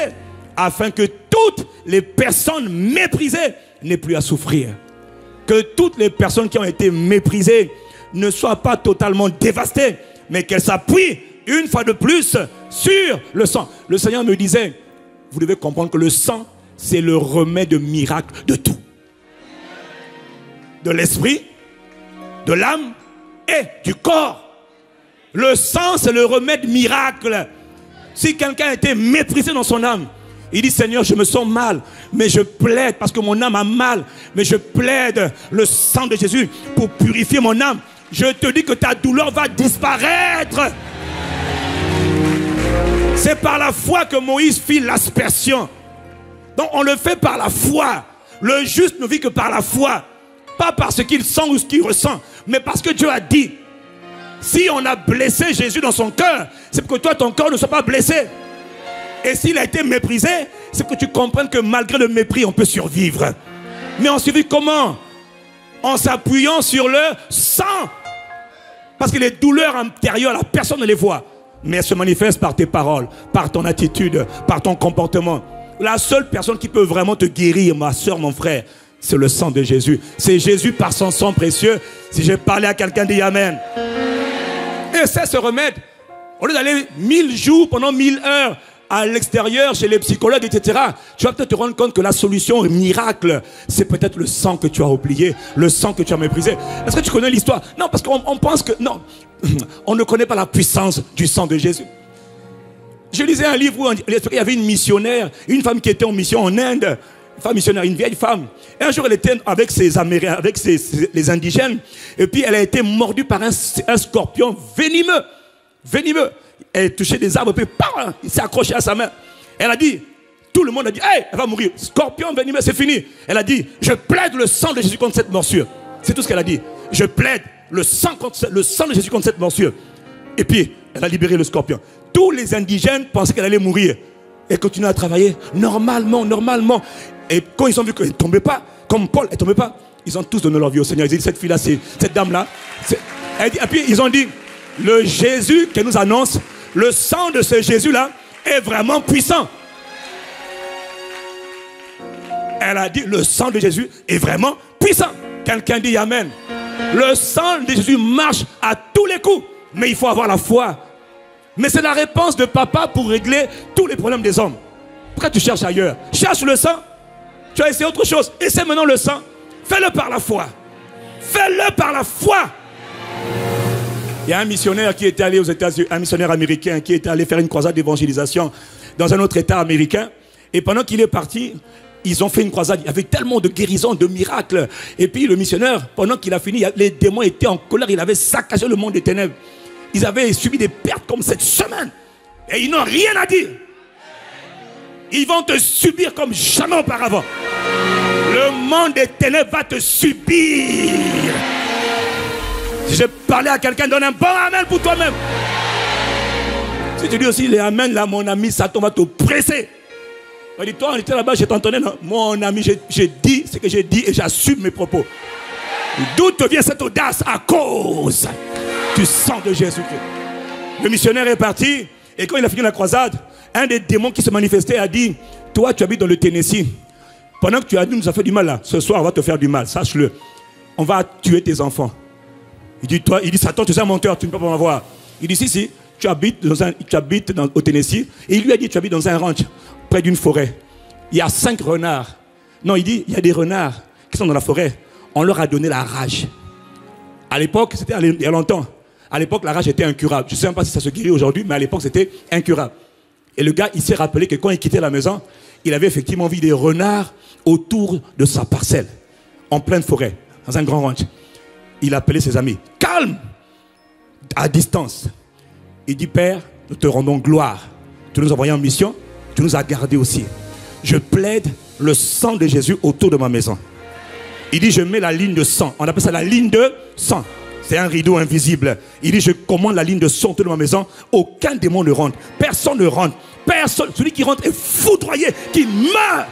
afin que toutes les personnes méprisées n'aient plus à souffrir. Que toutes les personnes qui ont été méprisées ne soient pas totalement dévastées, mais qu'elles s'appuient une fois de plus sur le sang. » Le Seigneur me disait, vous devez comprendre que le sang, c'est le remède miracle de tout. De l'esprit, de l'âme et du corps. Le sang, c'est le remède miracle. Si quelqu'un a été méprisé dans son âme, il dit, Seigneur, je me sens mal, mais je plaide, parce que mon âme a mal, mais je plaide le sang de Jésus pour purifier mon âme. Je te dis que ta douleur va disparaître. C'est par la foi que Moïse fit l'aspersion. Donc on le fait par la foi. Le juste ne vit que par la foi. Pas par ce qu'il sent ou ce qu'il ressent, mais parce que Dieu a dit. Si on a blessé Jésus dans son cœur, c'est pour que toi, ton cœur ne soit pas blessé. Et s'il a été méprisé, c'est pour que tu comprennes que malgré le mépris, on peut survivre. Mais on survit comment? En s'appuyant sur le sang. Parce que les douleurs intérieures, la personne ne les voit. Mais elles se manifestent par tes paroles, par ton attitude, par ton comportement. La seule personne qui peut vraiment te guérir, ma soeur, mon frère, c'est le sang de Jésus. C'est Jésus par son sang précieux. Si j'ai parlé à quelqu'un, dis amen. Et c'est ce remède. Au lieu d'aller 1000 jours pendant 1000 heures à l'extérieur, chez les psychologues, etc., tu vas peut-être te rendre compte que la solution miracle, c'est peut-être le sang que tu as oublié, le sang que tu as méprisé. Est-ce que tu connais l'histoire? Non, parce qu'on pense que... Non, on ne connaît pas la puissance du sang de Jésus. Je lisais un livre où il y avait une missionnaire, une femme qui était en mission en Inde, une femme missionnaire, une vieille femme. Et un jour, elle était avec ses Amérindiens, avec les indigènes, et puis elle a été mordue par un scorpion venimeux. Venimeux. Elle touchait des arbres, et puis bam, il s'est accroché à sa main. Elle a dit, tout le monde a dit, hey, elle va mourir. Scorpion venimeux, c'est fini. Elle a dit, je plaide le sang de Jésus contre cette morsure. C'est tout ce qu'elle a dit. Je plaide le sang de Jésus contre cette morsure. Et puis, elle a libéré le scorpion. Tous les indigènes pensaient qu'elle allait mourir. Et continuaient à travailler normalement. Et quand ils ont vu qu'elle ne tombait pas, comme Paul, elle ne tombait pas, ils ont tous donné leur vie au Seigneur. Ils ont dit, cette fille-là, cette dame-là. Et puis, ils ont dit, le Jésus qu'elle nous annonce, le sang de ce Jésus-là est vraiment puissant. Elle a dit, le sang de Jésus est vraiment puissant. Quelqu'un dit amen. Le sang de Jésus marche à tous les coups. Mais il faut avoir la foi. Mais c'est la réponse de papa pour régler tous les problèmes des hommes. Pourquoi tu cherches ailleurs? Cherche le sang. Tu as essayé autre chose. Essaie maintenant le sang. Fais-le par la foi. Fais-le par la foi. Il y a un missionnaire qui était allé aux États-Unis, un missionnaire américain qui était allé faire une croisade d'évangélisation dans un autre État américain. Et pendant qu'il est parti, ils ont fait une croisade. Il y avait tellement de guérisons, de miracles. Et puis le missionnaire, pendant qu'il a fini, les démons étaient en colère. Il avait saccagé le monde des ténèbres. Ils avaient subi des pertes comme cette semaine. Et ils n'ont rien à dire. Ils vont te subir comme jamais auparavant. Le monde des ténèbres va te subir. Si j'ai parlé à quelqu'un, donne un bon amen pour toi-même. Si tu dis aussi les amen, là, mon ami, Satan va te presser. Il dit, toi, on était là-bas, je t'entendais. Non, mon ami, j'ai dit ce que j'ai dit et j'assume mes propos. D'où te vient cette audace? À cause du sang de Jésus-Christ. Le missionnaire est parti et quand il a fini la croisade, un des démons qui se manifestait a dit, toi tu habites dans le Tennessee, pendant que tu as dit nous a fait du mal là, ce soir on va te faire du mal, sache-le, on va tuer tes enfants. Il dit Satan, tu es un menteur, tu ne peux pas m'avoir. Il dit si, tu habites au Tennessee, et il lui a dit tu habites dans un ranch près d'une forêt, il y a 5 renards. Non, il dit il y a des renards qui sont dans la forêt, on leur a donné la rage. À l'époque, c'était il y a longtemps. À l'époque, la rage était incurable. Je ne sais même pas si ça se guérit aujourd'hui, mais à l'époque, c'était incurable. Et le gars, il s'est rappelé que quand il quittait la maison, il avait effectivement vu des renards autour de sa parcelle, en pleine forêt, dans un grand ranch. Il a appelé ses amis. Calme, à distance. Il dit, Père, nous te rendons gloire. Tu nous as envoyés en mission, tu nous as gardés aussi. Je plaide le sang de Jésus autour de ma maison. Il dit, je mets la ligne de sang. On appelle ça la ligne de sang. C'est un rideau invisible. Il dit, je commande la ligne de sang autour de ma maison. Aucun démon ne rentre. Personne ne rentre. Personne. Celui qui rentre est foudroyé, qui meurt.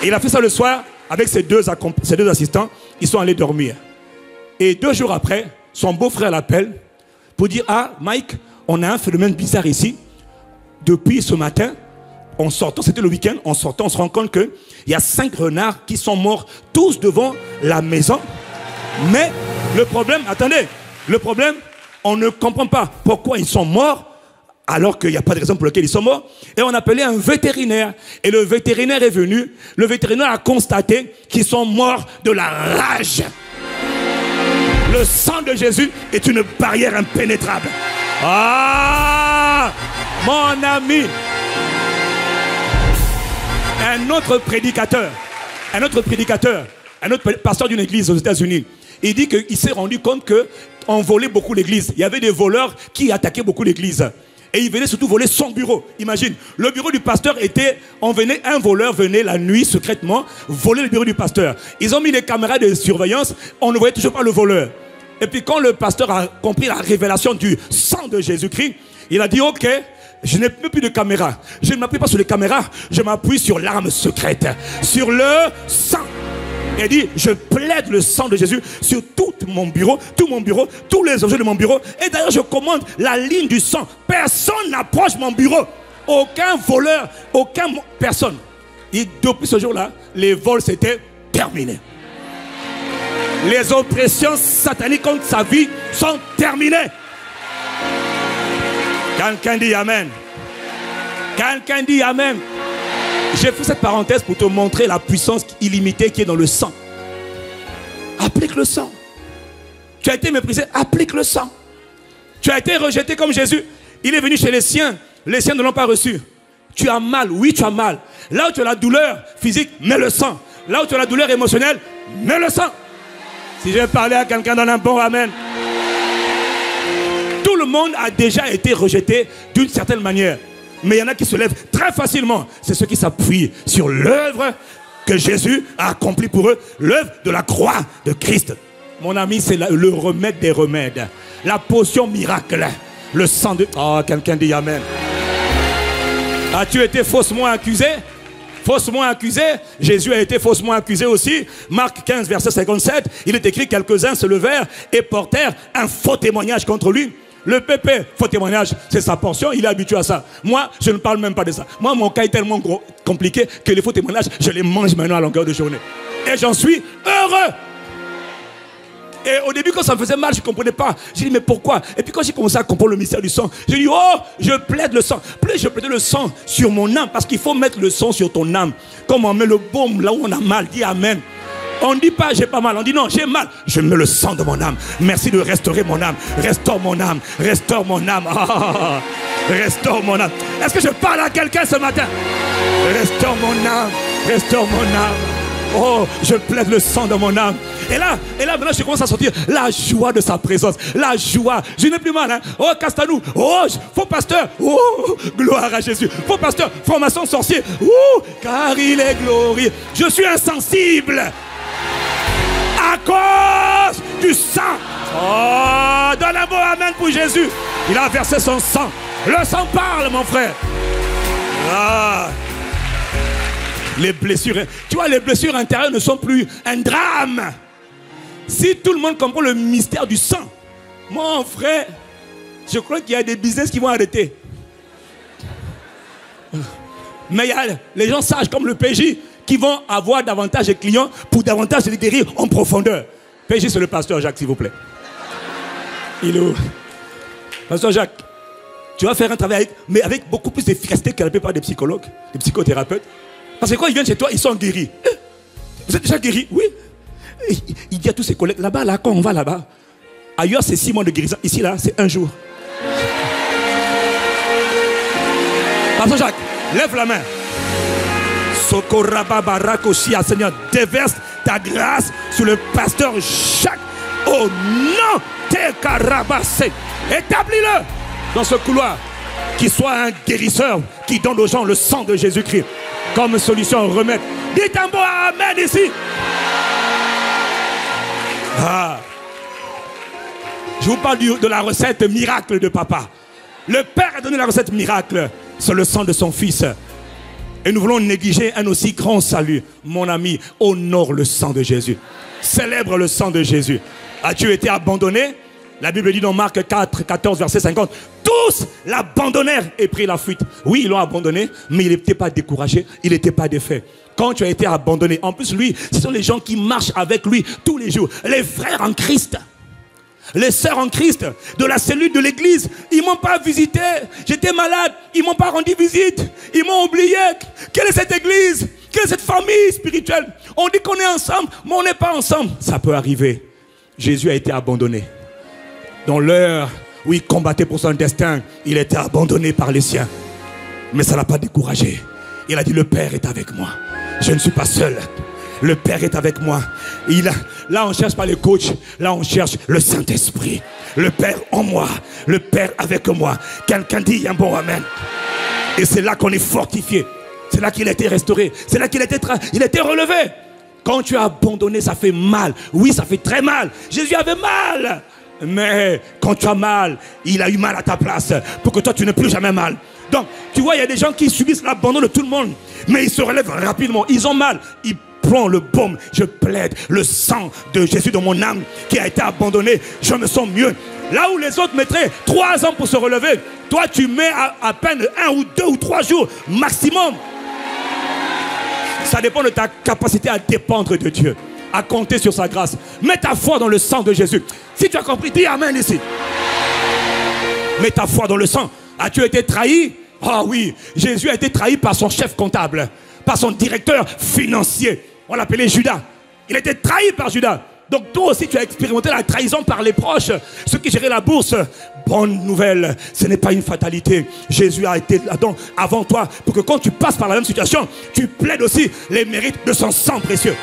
Et il a fait ça le soir avec ses deux assistants. Ils sont allés dormir. Et 2 jours après, son beau-frère l'appelle pour dire, ah, Mike, on a un phénomène bizarre ici. Depuis ce matin, en sortant, c'était le week-end, en sortant, on se rend compte qu'il y a 5 renards qui sont morts tous devant la maison. Mais le problème, attendez, le problème, on ne comprend pas pourquoi ils sont morts alors qu'il n'y a pas de raison pour laquelle ils sont morts. Et on a appelé un vétérinaire. Et le vétérinaire est venu. Le vétérinaire a constaté qu'ils sont morts de la rage. Le sang de Jésus est une barrière impénétrable. Ah, mon ami. Un autre prédicateur, un autre pasteur d'une église aux États-Unis, il dit qu'il s'est rendu compte qu'on volait beaucoup l'église. Il y avait des voleurs qui attaquaient beaucoup l'église. Et ils venaient surtout voler son bureau. Imagine, le bureau du pasteur était... un voleur venait la nuit secrètement voler le bureau du pasteur. Ils ont mis des caméras de surveillance, on ne voyait toujours pas le voleur. Et puis quand le pasteur a compris la révélation du sang de Jésus-Christ, il a dit, ok, je n'ai plus de caméra. Je ne m'appuie pas sur les caméras, je m'appuie sur l'arme secrète, sur le sang. Il dit, je plaide le sang de Jésus sur tout mon bureau, tous les objets de mon bureau. Et d'ailleurs, je commande la ligne du sang. Personne n'approche mon bureau. Aucun voleur, personne. Et depuis ce jour-là, les vols s'étaient terminés. Les oppressions sataniques contre sa vie sont terminées. Quelqu'un dit Amen. Quelqu'un dit Amen. J'ai fait cette parenthèse pour te montrer la puissance illimitée qui est dans le sang. Applique le sang. Tu as été méprisé, applique le sang. Tu as été rejeté comme Jésus. Il est venu chez les siens ne l'ont pas reçu. Tu as mal, oui tu as mal. Là où tu as la douleur physique, mets le sang. Là où tu as la douleur émotionnelle, mets le sang. Si je vais parler à quelqu'un dans un bon Amen. Tout le monde a déjà été rejeté d'une certaine manière. Mais il y en a qui se lèvent très facilement. C'est ceux qui s'appuient sur l'œuvre que Jésus a accomplie pour eux. L'œuvre de la croix de Christ. Mon ami, c'est le remède des remèdes. La potion miracle. Le sang de... Oh, quelqu'un dit Amen. As-tu été faussement accusé? Faussement accusé? Jésus a été faussement accusé aussi. Marc 15, verset 57. Il est écrit, quelques-uns se levèrent et portèrent un faux témoignage contre lui. Le pépé, faux témoignage, c'est sa portion, il est habitué à ça. Moi, je ne parle même pas de ça. Moi, mon cas est tellement compliqué que les faux témoignages, je les mange maintenant à longueur de journée. Et j'en suis heureux. Et au début, quand ça me faisait mal, je ne comprenais pas. J'ai dit, mais pourquoi? Et puis quand j'ai commencé à comprendre le mystère du sang, j'ai dit, oh, je plaide le sang. Plus je plaide le sang sur mon âme, parce qu'il faut mettre le sang sur ton âme. Comme on met le baume là où on a mal, dis Amen. On ne dit pas j'ai pas mal, on dit non j'ai mal. Je mets le sang de mon âme. Merci de restaurer mon âme. Restaure mon âme. Restaure mon âme. Oh, restaure mon âme. Est-ce que je parle à quelqu'un ce matin? Restaure mon âme. Restaure mon âme. Oh, je plaide le sang de mon âme. Et là maintenant je commence à sentir la joie de sa présence. La joie. Je n'ai plus mal. Hein? Oh, Castanou. Oh, faux pasteur. Oh, gloire à Jésus. Faux pasteur. Formation sorcier. Oh, car il est glorieux. Je suis insensible. À cause du sang. Oh, donne un mot Amen pour Jésus. Il a versé son sang. Le sang parle, mon frère. Ah. Les blessures, tu vois, les blessures intérieures ne sont plus un drame. Si tout le monde comprend le mystère du sang, mon frère, je crois qu'il y a des business qui vont arrêter. Mais il y a les gens sages comme le PJ qui vont avoir davantage de clients pour davantage les guérir en profondeur. PJ, c'est le pasteur Jacques, s'il vous plaît. Il est où? Pasteur Jacques, tu vas faire un travail mais avec beaucoup plus d'efficacité que la plupart des psychologues, des psychothérapeutes. Parce que quand ils viennent chez toi, ils sont guéris. Vous êtes déjà guéris? Oui. Il dit à tous ses collègues, là-bas, là, quand on va là-bas, ailleurs c'est 6 mois de guérison, ici, là, c'est 1 jour. Pasteur Jacques, lève la main. Socorraba Barakoshia, Seigneur, déverse ta grâce sur le pasteur Jacques. Au nom de Karabassé. Établis-le dans ce couloir. Qu'il soit un guérisseur qui donne aux gens le sang de Jésus-Christ comme solution au remède. Dites un bon amen ici. Je vous parle de la recette miracle de papa. Le Père a donné la recette miracle. C'est le sang de son fils. Et nous voulons négliger un aussi grand salut. Mon ami, honore le sang de Jésus. Célèbre le sang de Jésus. As-tu été abandonné? La Bible dit dans Marc 4, 14, verset 50. Tous l'abandonnèrent et prirent la fuite. Oui, ils l'ont abandonné, mais il n'était pas découragé. Il n'était pas défait. Quand tu as été abandonné, en plus lui, ce sont les gens qui marchent avec lui tous les jours. Les frères en Christ. Les sœurs en Christ de la cellule de l'église, ils ne m'ont pas visité. J'étais malade, ils ne m'ont pas rendu visite. Ils m'ont oublié. Quelle est cette église? Quelle est cette famille spirituelle? On dit qu'on est ensemble, mais on n'est pas ensemble. Ça peut arriver. Jésus a été abandonné. Dans l'heure où il combattait pour son destin, il était abandonné par les siens. Mais ça ne l'a pas découragé. Il a dit, le Père est avec moi. Je ne suis pas seul. Le Père est avec moi. Là, on ne cherche pas les coachs. Là, on cherche le Saint-Esprit. Le Père en moi. Le Père avec moi. Quelqu'un dit un bon amen. Et c'est là qu'on est fortifié. C'est là qu'il a été restauré. C'est là qu'il a été relevé. Quand tu as abandonné, ça fait mal. Oui, ça fait très mal. Jésus avait mal. Mais quand tu as mal, il a eu mal à ta place. Pour que toi, tu n'aies plus jamais mal. Donc, tu vois, il y a des gens qui subissent l'abandon de tout le monde. Mais ils se relèvent rapidement. Ils ont mal. Ils prends le baume, je plaide le sang de Jésus dans mon âme qui a été abandonné, je me sens mieux. Là où les autres mettraient 3 ans pour se relever, toi tu mets à peine 1 ou 2 ou 3 jours maximum. Ça dépend de ta capacité à dépendre de Dieu, à compter sur sa grâce. Mets ta foi dans le sang de Jésus. Si tu as compris, dis amen ici. Mets ta foi dans le sang. As-tu été trahi? Ah oui, Jésus a été trahi par son chef comptable, par son directeur financier. On l'appelait Judas. Il a été trahi par Judas. Donc toi aussi tu as expérimenté la trahison par les proches, ceux qui géraient la bourse. Bonne nouvelle, ce n'est pas une fatalité. Jésus a été là-dedans avant toi pour que quand tu passes par la même situation, tu plaides aussi les mérites de son sang précieux.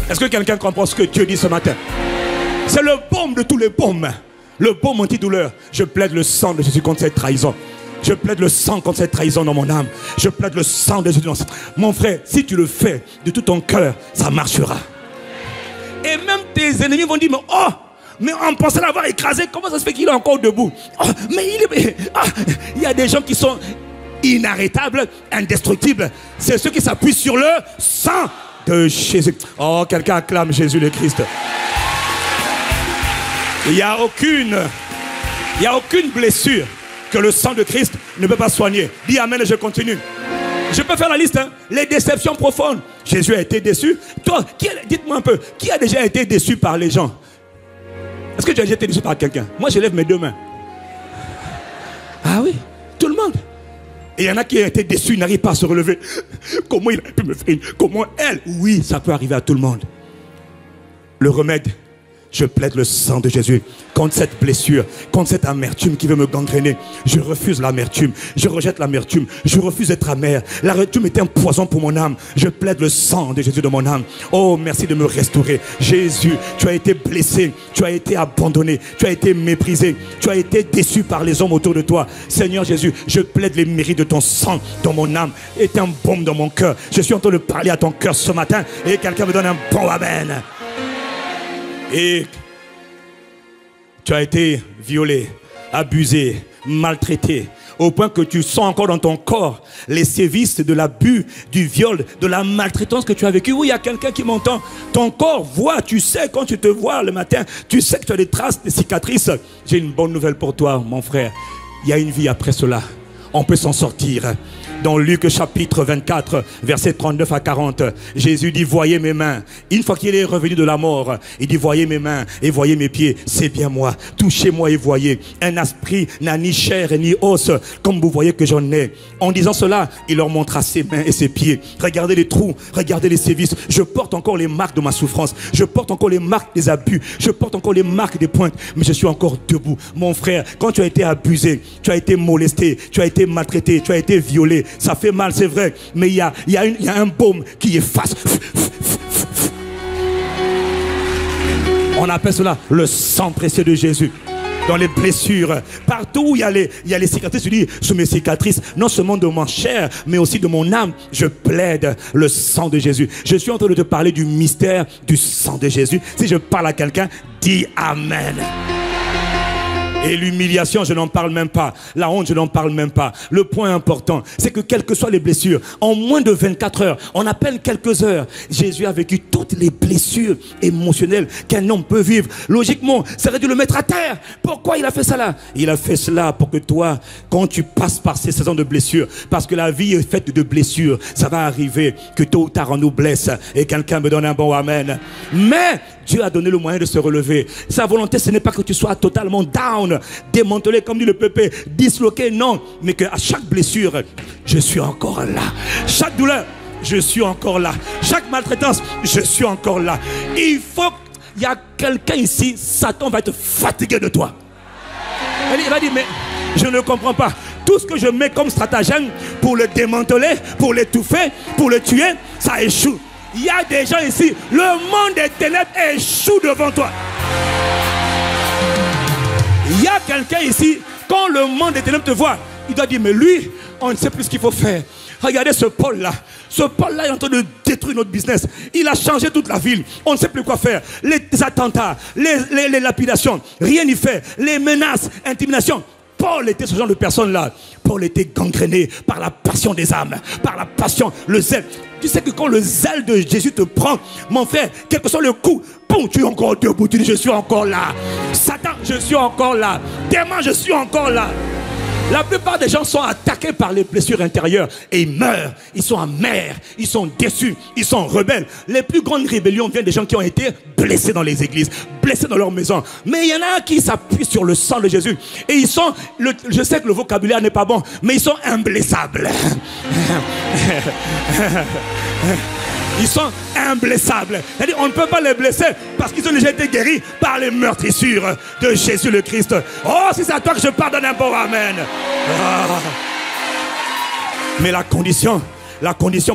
Est-ce que quelqu'un comprend ce que Dieu dit ce matin? C'est le baume de tous les baumes. Le baume antidouleur. Je plaide le sang de Jésus contre cette trahison. Je plaide le sang contre cette trahison dans mon âme. Je plaide le sang de Jésus. Mon frère, si tu le fais de tout ton cœur, ça marchera. Et même tes ennemis vont dire, mais oh, mais on pensait l'avoir écrasé, comment ça se fait qu'il est encore debout? Oh, mais il y a des gens qui sont inarrêtables, indestructibles. C'est ceux qui s'appuient sur le sang de Jésus. Oh, quelqu'un acclame Jésus le Christ. Il n'y a aucune blessure que le sang de Christ ne peut pas soigner. Dis amen et je continue. Je peux faire la liste, hein? Les déceptions profondes. Jésus a été déçu. Toi, dites-moi un peu, qui a déjà été déçu par les gens? Est-ce que tu as déjà été déçu par quelqu'un? Moi, je lève mes 2 mains. Ah oui, tout le monde. Et il y en a qui ont été déçus, ils n'arrivent pas à se relever. Comment il a pu me faire? Comment elle? Oui, ça peut arriver à tout le monde. Le remède, je plaide le sang de Jésus contre cette blessure, contre cette amertume qui veut me gangréner. Je refuse l'amertume, je rejette l'amertume, je refuse d'être amer. L'amertume est un poison pour mon âme. Je plaide le sang de Jésus dans mon âme. Oh, merci de me restaurer. Jésus, tu as été blessé, tu as été abandonné, tu as été méprisé, tu as été déçu par les hommes autour de toi. Seigneur Jésus, je plaide les mérites de ton sang dans mon âme. Et un baume dans mon cœur. Je suis en train de parler à ton cœur ce matin et quelqu'un me donne un bon amen. Et tu as été violé, abusé, maltraité, au point que tu sens encore dans ton corps les sévices de l'abus, du viol, de la maltraitance que tu as vécu. Oui, il y a quelqu'un qui m'entend. Ton corps voit, tu sais, quand tu te vois le matin, tu sais que tu as des traces, des cicatrices. J'ai une bonne nouvelle pour toi, mon frère. Il y a une vie après cela. On peut s'en sortir. Dans Luc chapitre 24, versets 39 à 40, Jésus dit, voyez mes mains. Une fois qu'il est revenu de la mort, il dit, voyez mes mains et voyez mes pieds, c'est bien moi. Touchez-moi et voyez. Un esprit n'a ni chair ni os, comme vous voyez que j'en ai. En disant cela, il leur montra ses mains et ses pieds. Regardez les trous, regardez les sévices. Je porte encore les marques de ma souffrance. Je porte encore les marques des abus. Je porte encore les marques des pointes. Mais je suis encore debout. Mon frère, quand tu as été abusé, tu as été molesté, tu as été maltraité, tu as été violé, ça fait mal, c'est vrai, mais il y a un baume qui efface. On appelle cela le sang précieux de Jésus. Dans les blessures, partout où il y a les cicatrices, tu dis, sous mes cicatrices, non seulement de mon chair, mais aussi de mon âme, je plaide le sang de Jésus. Je suis en train de te parler du mystère du sang de Jésus. Si je parle à quelqu'un, dis Amen. Et l'humiliation, je n'en parle même pas. La honte, je n'en parle même pas. Le point important, c'est que quelles que soient les blessures, en moins de 24 heures, en à peine quelques heures, Jésus a vécu toutes les blessures émotionnelles qu'un homme peut vivre. Logiquement, ça aurait dû le mettre à terre. Pourquoi il a fait cela? Il a fait cela pour que toi, quand tu passes par ces saisons de blessures, parce que la vie est faite de blessures, ça va arriver que tôt ou tard on nous blesse. Et quelqu'un me donne un bon amen. Mais Dieu a donné le moyen de se relever. Sa volonté, ce n'est pas que tu sois totalement down, démantelé, comme dit le pépé, disloqué, non, mais qu'à chaque blessure, je suis encore là. Chaque douleur, je suis encore là. Chaque maltraitance, je suis encore là. Il y a quelqu'un ici, Satan va être fatigué de toi. Il va dire, mais je ne comprends pas. Tout ce que je mets comme stratagème pour le démanteler, pour l'étouffer, pour le tuer, ça échoue. Il y a des gens ici, le monde des ténèbres échoue devant toi. Il y a quelqu'un ici, quand le monde des ténèbres te voit, il doit dire, mais lui, on ne sait plus ce qu'il faut faire. Regardez ce Paul-là. Ce Paul-là est en train de détruire notre business. Il a changé toute la ville. On ne sait plus quoi faire. Les attentats, les lapidations, rien n'y fait. Les menaces, intimidations. Paul était ce genre de personne-là. Paul était gangréné par la passion des âmes, par la passion, le zèle. Tu sais que quand le zèle de Jésus te prend, mon frère, quel que soit le coup, bon, tu es encore debout, tu dis, je suis encore là. Satan, je suis encore là. Démon, je suis encore là. La plupart des gens sont attaqués par les blessures intérieures et ils meurent. Ils sont amers, ils sont déçus, ils sont rebelles. Les plus grandes rébellions viennent des gens qui ont été blessés dans les églises, blessés dans leur maison. Mais il y en a qui s'appuient sur le sang de Jésus. Et ils sont, je sais que le vocabulaire n'est pas bon, mais ils sont imblessables. Ils sont imblessables. C'est-à-dire on ne peut pas les blesser parce qu'ils ont déjà été guéris par les meurtrissures de Jésus le Christ. Oh, si c'est à toi que je pardonne un bon amen. Oh. Mais la condition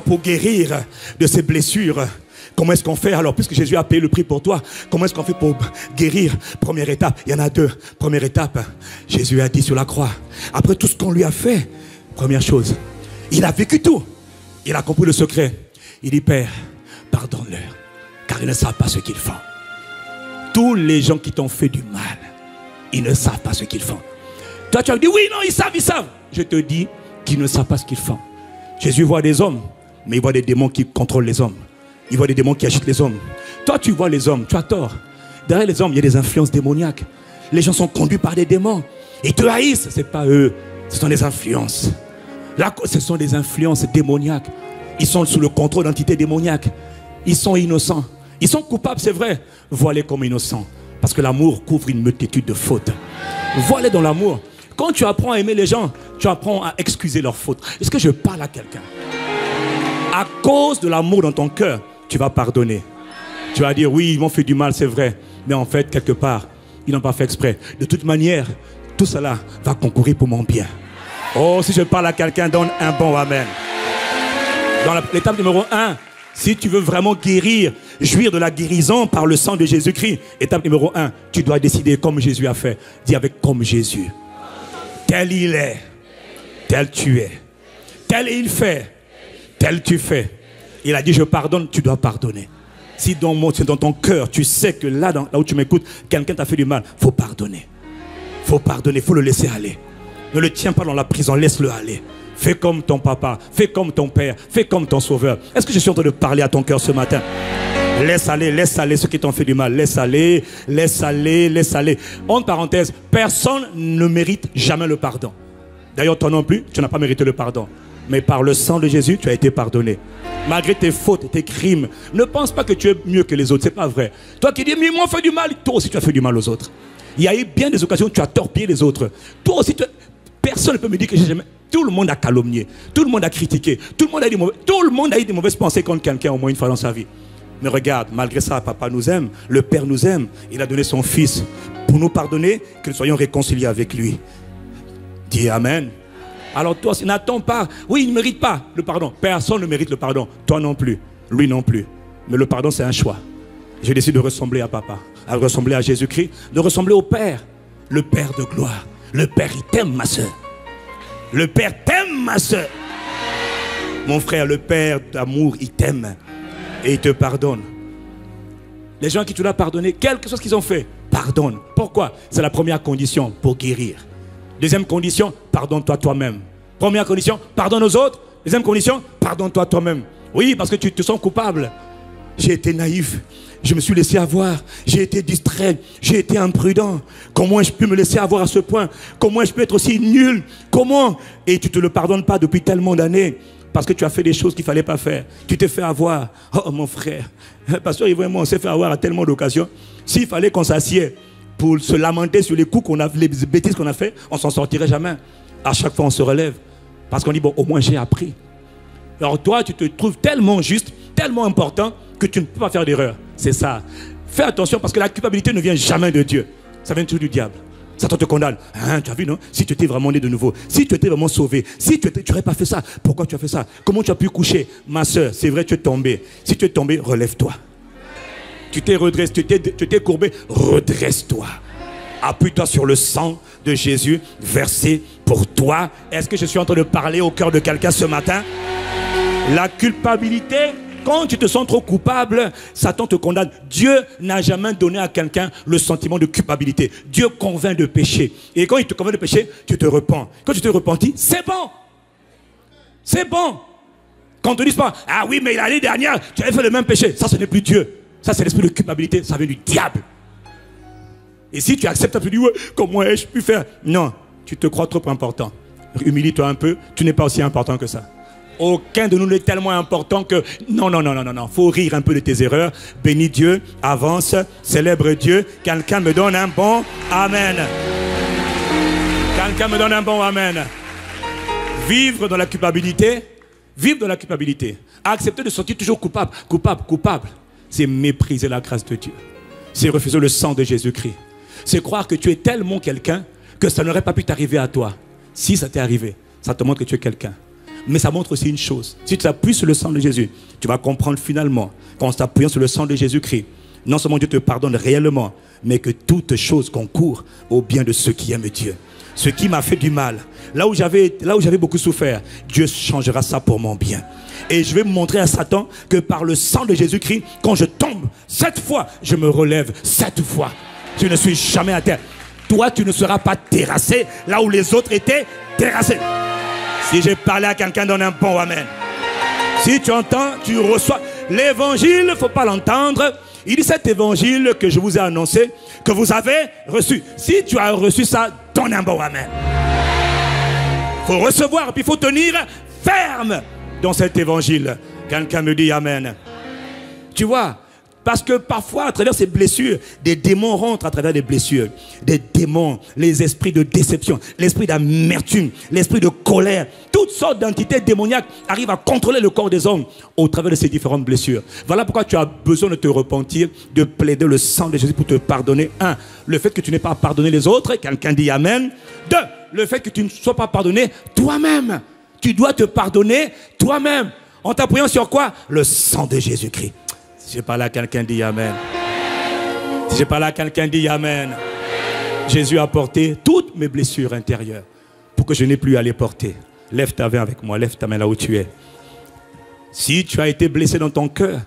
pour guérir de ces blessures, comment est-ce qu'on fait alors, puisque Jésus a payé le prix pour toi, comment est-ce qu'on fait pour guérir? Première étape, il y en a deux. Première étape, Jésus a dit sur la croix, après tout ce qu'on lui a fait, première chose, il a vécu tout. Il a compris le secret. Il dit, Père, pardonne-leur, car ils ne savent pas ce qu'ils font. Tous les gens qui t'ont fait du mal, ils ne savent pas ce qu'ils font. Toi, tu as dit, oui, non, ils savent. Je te dis qu'ils ne savent pas ce qu'ils font. Jésus voit des hommes, mais il voit des démons qui contrôlent les hommes. Il voit des démons qui agitent les hommes. Toi, tu vois les hommes, tu as tort. Derrière les hommes, il y a des influences démoniaques. Les gens sont conduits par des démons. Ils te haïssent, ce n'est pas eux, ce sont des influences. Là, ce sont des influences démoniaques. Ils sont sous le contrôle d'entités démoniaques. Ils sont innocents. Ils sont coupables, c'est vrai. Vois-les comme innocents. Parce que l'amour couvre une multitude de fautes. Vois-les dans l'amour. Quand tu apprends à aimer les gens, tu apprends à excuser leurs fautes. Est-ce que je parle à quelqu'un? À cause de l'amour dans ton cœur, tu vas pardonner. Tu vas dire, oui, ils m'ont fait du mal, c'est vrai. Mais en fait, quelque part, ils n'ont pas fait exprès. De toute manière, tout cela va concourir pour mon bien. Oh, si je parle à quelqu'un, donne un bon amen. Dans l'étape numéro 1, si tu veux vraiment guérir, jouir de la guérison par le sang de Jésus-Christ, étape numéro 1, tu dois décider comme Jésus a fait. Dis avec comme Jésus. Tel il est, tel tu es. Tel il fait, tel tu fais. Il a dit je pardonne, tu dois pardonner. Si dans ton cœur, tu sais que là où tu m'écoutes, quelqu'un t'a fait du mal, il faut pardonner. Il faut pardonner, il faut le laisser aller. Ne le tiens pas dans la prison, laisse-le aller. Fais comme ton papa, fais comme ton père, fais comme ton sauveur. Est-ce que je suis en train de parler à ton cœur ce matin? Laisse aller ceux qui t'ont fait du mal. Laisse aller, laisse aller, laisse aller. Entre parenthèses, personne ne mérite jamais le pardon. D'ailleurs, toi non plus, tu n'as pas mérité le pardon. Mais par le sang de Jésus, tu as été pardonné. Malgré tes fautes, tes crimes, ne pense pas que tu es mieux que les autres. C'est pas vrai. Toi qui dis, mais ils m'ont fait du mal, toi aussi tu as fait du mal aux autres. Il y a eu bien des occasions où tu as torpillé les autres. Toi aussi, personne ne peut me dire que j'ai jamais... Tout le monde a calomnié, tout le monde a critiqué, tout le monde a eu des mauvaises pensées contre quelqu'un au moins une fois dans sa vie. Mais regarde, malgré ça, papa nous aime, le Père nous aime. Il a donné son Fils pour nous pardonner, que nous soyons réconciliés avec lui. Dis Amen. Alors toi, n'attends pas. Oui, il ne mérite pas le pardon. Personne ne mérite le pardon. Toi non plus, lui non plus. Mais le pardon, c'est un choix. Je décide de ressembler à papa. à ressembler à Jésus-Christ, de ressembler au Père, le Père de gloire. Le Père, il t'aime, ma soeur. Le Père t'aime, ma soeur. Mon frère, le Père d'amour, il t'aime et il te pardonne. Les gens qui tu l'as pardonné, quelque chose qu'ils ont fait, pardonne. Pourquoi? C'est la première condition pour guérir. Deuxième condition, pardonne-toi toi-même. Première condition, pardonne aux autres. Deuxième condition, pardonne-toi toi-même. Oui, parce que tu te sens coupable. J'ai été naïf. Je me suis laissé avoir. J'ai été distrait. J'ai été imprudent. Comment ai-je pu me laisser avoir à ce point? Comment ai-je pu être aussi nul? Comment? Et tu ne te le pardonnes pas depuis tellement d'années. Parce que tu as fait des choses qu'il ne fallait pas faire. Tu t'es fait avoir. Oh mon frère. Pasteur Yves et moi, on s'est fait avoir à tellement d'occasions. S'il fallait qu'on s'assied pour se lamenter sur les coups qu'on a, les bêtises qu'on a fait, on ne s'en sortirait jamais. À chaque fois, on se relève. Parce qu'on dit, bon, au moins j'ai appris. Alors toi, tu te trouves tellement juste, tellement important, que tu ne peux pas faire d'erreur. C'est ça. Fais attention parce que la culpabilité ne vient jamais de Dieu. Ça vient toujours du diable. Satan te condamne. Hein, tu as vu, non? Si tu étais vraiment né de nouveau, si tu étais vraiment sauvé, si tu n'aurais pas fait ça, pourquoi tu as fait ça? Comment tu as pu coucher? Ma soeur, c'est vrai, tu es tombé. Si tu es tombé, relève-toi. Tu t'es redressé, tu t'es courbé, redresse-toi. Appuie-toi sur le sang de Jésus versé pour toi. Est-ce que je suis en train de parler au cœur de quelqu'un ce matin? La culpabilité, quand tu te sens trop coupable, Satan te condamne. Dieu n'a jamais donné à quelqu'un le sentiment de culpabilité. Dieu convainc de péché. Et quand il te convainc de péché, tu te repens. Quand tu te repentis, c'est bon. C'est bon. Quand on te dit pas, ah oui, mais l'année dernière, tu avais fait le même péché. Ça, ce n'est plus Dieu. Ça, c'est l'esprit de culpabilité. Ça vient du diable. Et si tu acceptes, tu dis, ouais, comment ai-je pu faire? Non, tu te crois trop important. Humilie-toi un peu. Tu n'es pas aussi important que ça. Aucun de nous n'est tellement important que... Non, non, non, non, non, non. Faut rire un peu de tes erreurs. Bénis Dieu, avance, célèbre Dieu. Quelqu'un me donne un bon Amen. Quelqu'un me donne un bon Amen. Vivre dans la culpabilité. Vivre dans la culpabilité. Accepter de se sentir toujours coupable. Coupable, coupable. C'est mépriser la grâce de Dieu. C'est refuser le sang de Jésus-Christ. C'est croire que tu es tellement quelqu'un que ça n'aurait pas pu t'arriver à toi. Si ça t'est arrivé, ça te montre que tu es quelqu'un. Mais ça montre aussi une chose. Si tu t'appuies sur le sang de Jésus, tu vas comprendre finalement qu'en t'appuyant sur le sang de Jésus-Christ, non seulement Dieu te pardonne réellement, mais que toute chose concourt au bien de ceux qui aiment Dieu. Ce qui m'a fait du mal, là où j'avais beaucoup souffert, Dieu changera ça pour mon bien. Et je vais montrer à Satan que par le sang de Jésus-Christ, quand je tombe 7 fois, je me relève 7 fois. Je ne suis jamais à terre. Toi, tu ne seras pas terrassé là où les autres étaient terrassés. Si j'ai parlé à quelqu'un, donne un bon Amen. Si tu entends, tu reçois. L'évangile, il ne faut pas l'entendre. Il dit cet évangile que je vous ai annoncé, que vous avez reçu. Si tu as reçu ça, donne un bon Amen. Il faut recevoir, puis il faut tenir ferme dans cet évangile. Quelqu'un me dit Amen. Tu vois, parce que parfois, à travers ces blessures, des démons rentrent à travers des blessures. Des démons, les esprits de déception, l'esprit d'amertume, l'esprit de colère. Toutes sortes d'entités démoniaques arrivent à contrôler le corps des hommes au travers de ces différentes blessures. Voilà pourquoi tu as besoin de te repentir, de plaider le sang de Jésus pour te pardonner. 1. Le fait que tu n'aies pas pardonné les autres, quelqu'un dit Amen. 2. Le fait que tu ne sois pas pardonné toi-même. Tu dois te pardonner toi-même. En t'appuyant sur quoi? Le sang de Jésus-Christ. Si je parle à quelqu'un, dit Amen. Si je parle à quelqu'un, dit Amen. Jésus a porté toutes mes blessures intérieures pour que je n'ai plus à les porter. Lève ta main avec moi, lève ta main là où tu es. Si tu as été blessé dans ton cœur,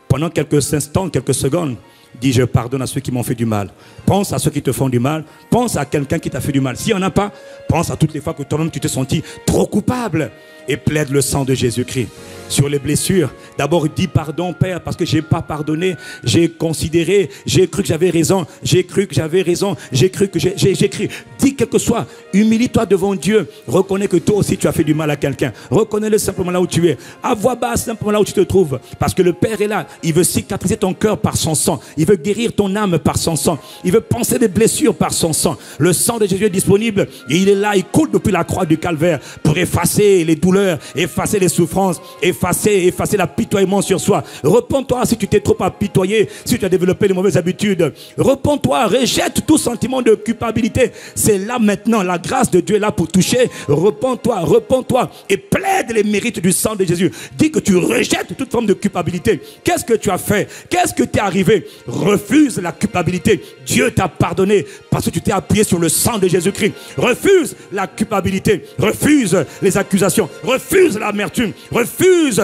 pendant quelques instants, quelques secondes, dis je pardonne à ceux qui m'ont fait du mal. Pense à ceux qui te font du mal. Pense à quelqu'un qui t'a fait du mal. S'il n'y en a pas, pense à toutes les fois que toi-même tu t'es senti trop coupable. Et plaide le sang de Jésus-Christ sur les blessures. D'abord dis pardon Père parce que je n'ai pas pardonné. J'ai considéré, j'ai cru que j'avais raison. J'ai cru que j'avais raison. J'ai cru que j'ai cru. Dis quel que soit, humilie-toi devant Dieu. Reconnais que toi aussi tu as fait du mal à quelqu'un. Reconnais-le simplement là où tu es. À voix basse simplement là où tu te trouves. Parce que le Père est là. Il veut cicatriser ton cœur par son sang. Il veut guérir ton âme par son sang. Il veut panser des blessures par son sang. Le sang de Jésus est disponible. Et il est là, il coule depuis la croix du calvaire pour effacer les douleurs, effacer les souffrances, effacer effacer l'apitoiement sur soi. Repends-toi si tu t'es trop apitoyé, si tu as développé de mauvaises habitudes. Repends-toi, rejette tout sentiment de culpabilité. C'est là maintenant, la grâce de Dieu est là pour toucher. Repends-toi et plaide les mérites du sang de Jésus. Dis que tu rejettes toute forme de culpabilité. Qu'est-ce que tu as fait? Qu'est-ce que t'es arrivé? Refuse la culpabilité. Dieu t'a pardonné parce que tu t'es appuyé sur le sang de Jésus-Christ. Refuse la culpabilité. Refuse les accusations. Refuse l'amertume. Refuse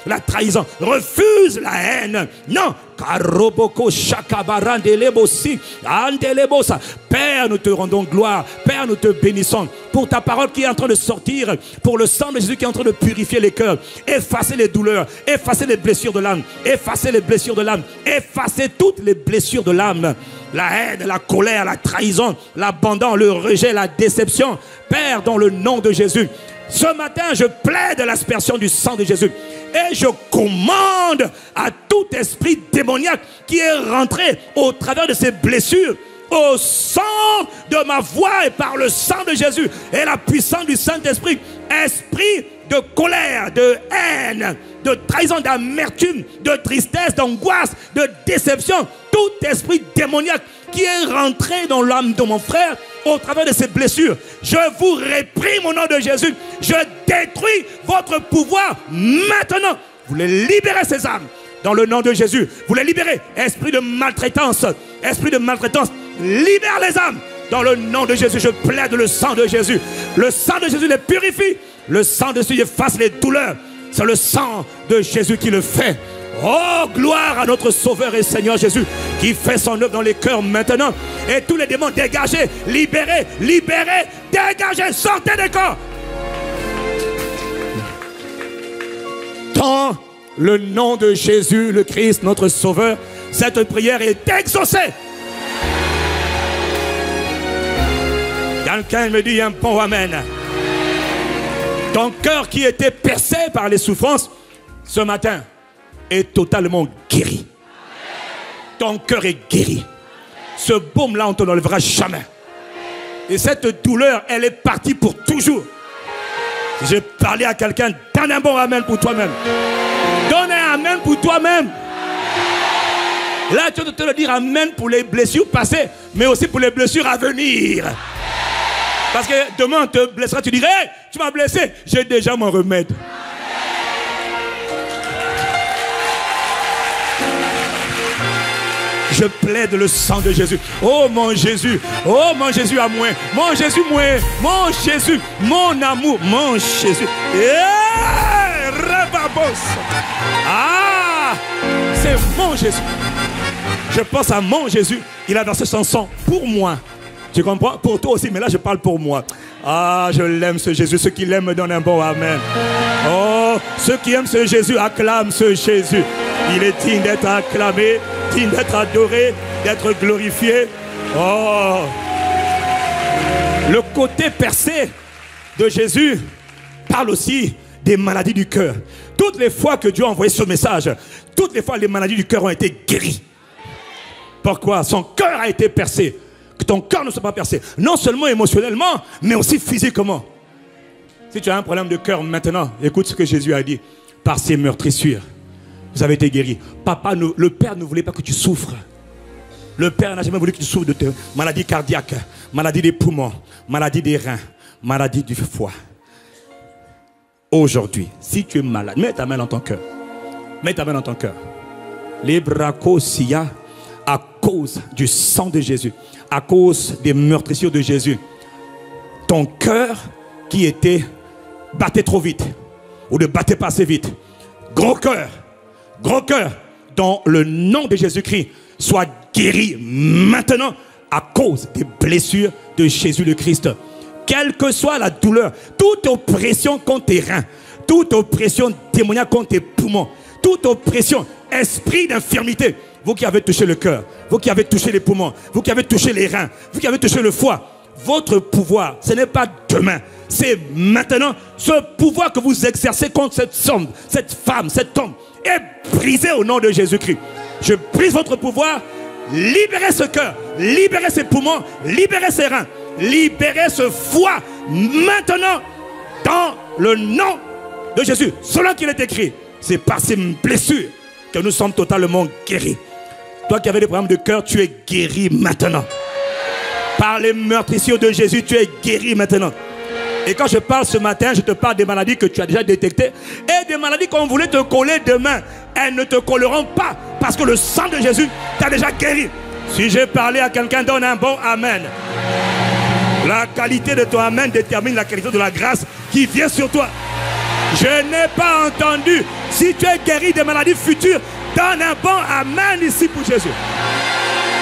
la trahison. Refuse la haine. Non. Père, nous te rendons gloire. Père, nous te bénissons pour ta parole qui est en train de sortir, pour le sang de Jésus qui est en train de purifier les cœurs, effacer les douleurs, effacer les blessures de l'âme, effacer les blessures de l'âme, effacer toutes les blessures de l'âme, la haine, la colère, la trahison, l'abandon, le rejet, la déception. Père, dans le nom de Jésus, ce matin, je plaide l'aspersion du sang de Jésus. Et je commande à tout esprit démoniaque qui est rentré au travers de ces blessures, au sang de ma voix et par le sang de Jésus et la puissance du Saint-Esprit, esprit de colère, de haine, de trahison, d'amertume, de tristesse, d'angoisse, de déception, tout esprit démoniaque qui est rentré dans l'âme de mon frère au travers de ces blessures, je vous réprime au nom de Jésus. Je détruis votre pouvoir maintenant. Vous les libérez ces âmes dans le nom de Jésus. Vous les libérez. Esprit de maltraitance, libère les âmes dans le nom de Jésus. Je plaide le sang de Jésus. Le sang de Jésus les purifie. Le sang de Jésus efface les douleurs. C'est le sang de Jésus qui le fait. Oh, gloire à notre Sauveur et Seigneur Jésus qui fait son œuvre dans les cœurs maintenant. Et tous les démons dégagés, libérés, dégagés, sortez des corps. Dans le nom de Jésus le Christ, notre Sauveur, cette prière est exaucée. Quelqu'un me dit un bon amen. Ton cœur qui était percé par les souffrances, ce matin, est totalement guéri. Ton cœur est guéri. Ce baume-là, on ne te l'enlèvera jamais. Et cette douleur, elle est partie pour toujours. J'ai parlé à quelqu'un, donne un bon amen pour toi-même. Donne un amen pour toi-même. Là, tu dois te le dire amen pour les blessures passées, mais aussi pour les blessures à venir. Parce que demain, on te blessera, tu dirais, hey, tu m'as blessé, j'ai déjà mon remède. Je plaide le sang de Jésus. Oh mon Jésus à moi. Mon Jésus, moi. Mon Jésus, mon amour. Mon Jésus. Yeah! Rababos. Ah! C'est mon Jésus. Je pense à mon Jésus. Il a versé son sang pour moi. Tu comprends? Pour toi aussi, mais là je parle pour moi. Ah, je l'aime ce Jésus. Ceux qui l'aiment me donnent un bon amen. Oh, ceux qui aiment ce Jésus acclament ce Jésus. Il est digne d'être acclamé, digne d'être adoré, d'être glorifié. Oh, le côté percé de Jésus parle aussi des maladies du cœur. Toutes les fois que Dieu a envoyé ce message, toutes les fois les maladies du cœur ont été guéries. Pourquoi? Son cœur a été percé. Que ton cœur ne soit pas percé, non seulement émotionnellement, mais aussi physiquement. Si tu as un problème de cœur maintenant, écoute ce que Jésus a dit. Par ses meurtrissures, vous avez été guéris. Papa, le Père ne voulait pas que tu souffres. Le Père n'a jamais voulu que tu souffres de tes maladies cardiaques, maladies des poumons, maladies des reins, maladies du foie. Aujourd'hui, si tu es malade, mets ta main dans ton cœur. Mets ta main dans ton cœur. Les bracosia, à cause du sang de Jésus, à cause des meurtrissures de Jésus, ton cœur qui battait trop vite ou ne battait pas assez vite, gros cœur, dans le nom de Jésus-Christ, soit guéri maintenant à cause des blessures de Jésus le Christ. Quelle que soit la douleur, toute oppression contre tes reins, toute oppression démoniaque contre tes poumons, toute oppression, esprit d'infirmité, vous qui avez touché le cœur, vous qui avez touché les poumons, vous qui avez touché les reins, vous qui avez touché le foie, votre pouvoir, ce n'est pas demain, c'est maintenant. Ce pouvoir que vous exercez contre cette femme, cet homme, est brisé au nom de Jésus-Christ. Je brise votre pouvoir, libérez ce cœur, libérez ses poumons, libérez ses reins, libérez ce foie maintenant, dans le nom de Jésus, selon qu'il est écrit, c'est par ses blessures que nous sommes totalement guéris. Toi qui avais des problèmes de cœur, tu es guéri maintenant. Par les meurtrissures de Jésus, tu es guéri maintenant. Et quand je parle ce matin, je te parle des maladies que tu as déjà détectées et des maladies qu'on voulait te coller demain. Elles ne te colleront pas parce que le sang de Jésus t'a déjà guéri. Si j'ai parlé à quelqu'un, donne un bon amen. La qualité de ton amen détermine la qualité de la grâce qui vient sur toi. Je n'ai pas entendu. Si tu es guéri des maladies futures, donne un bon amen ici pour Jésus.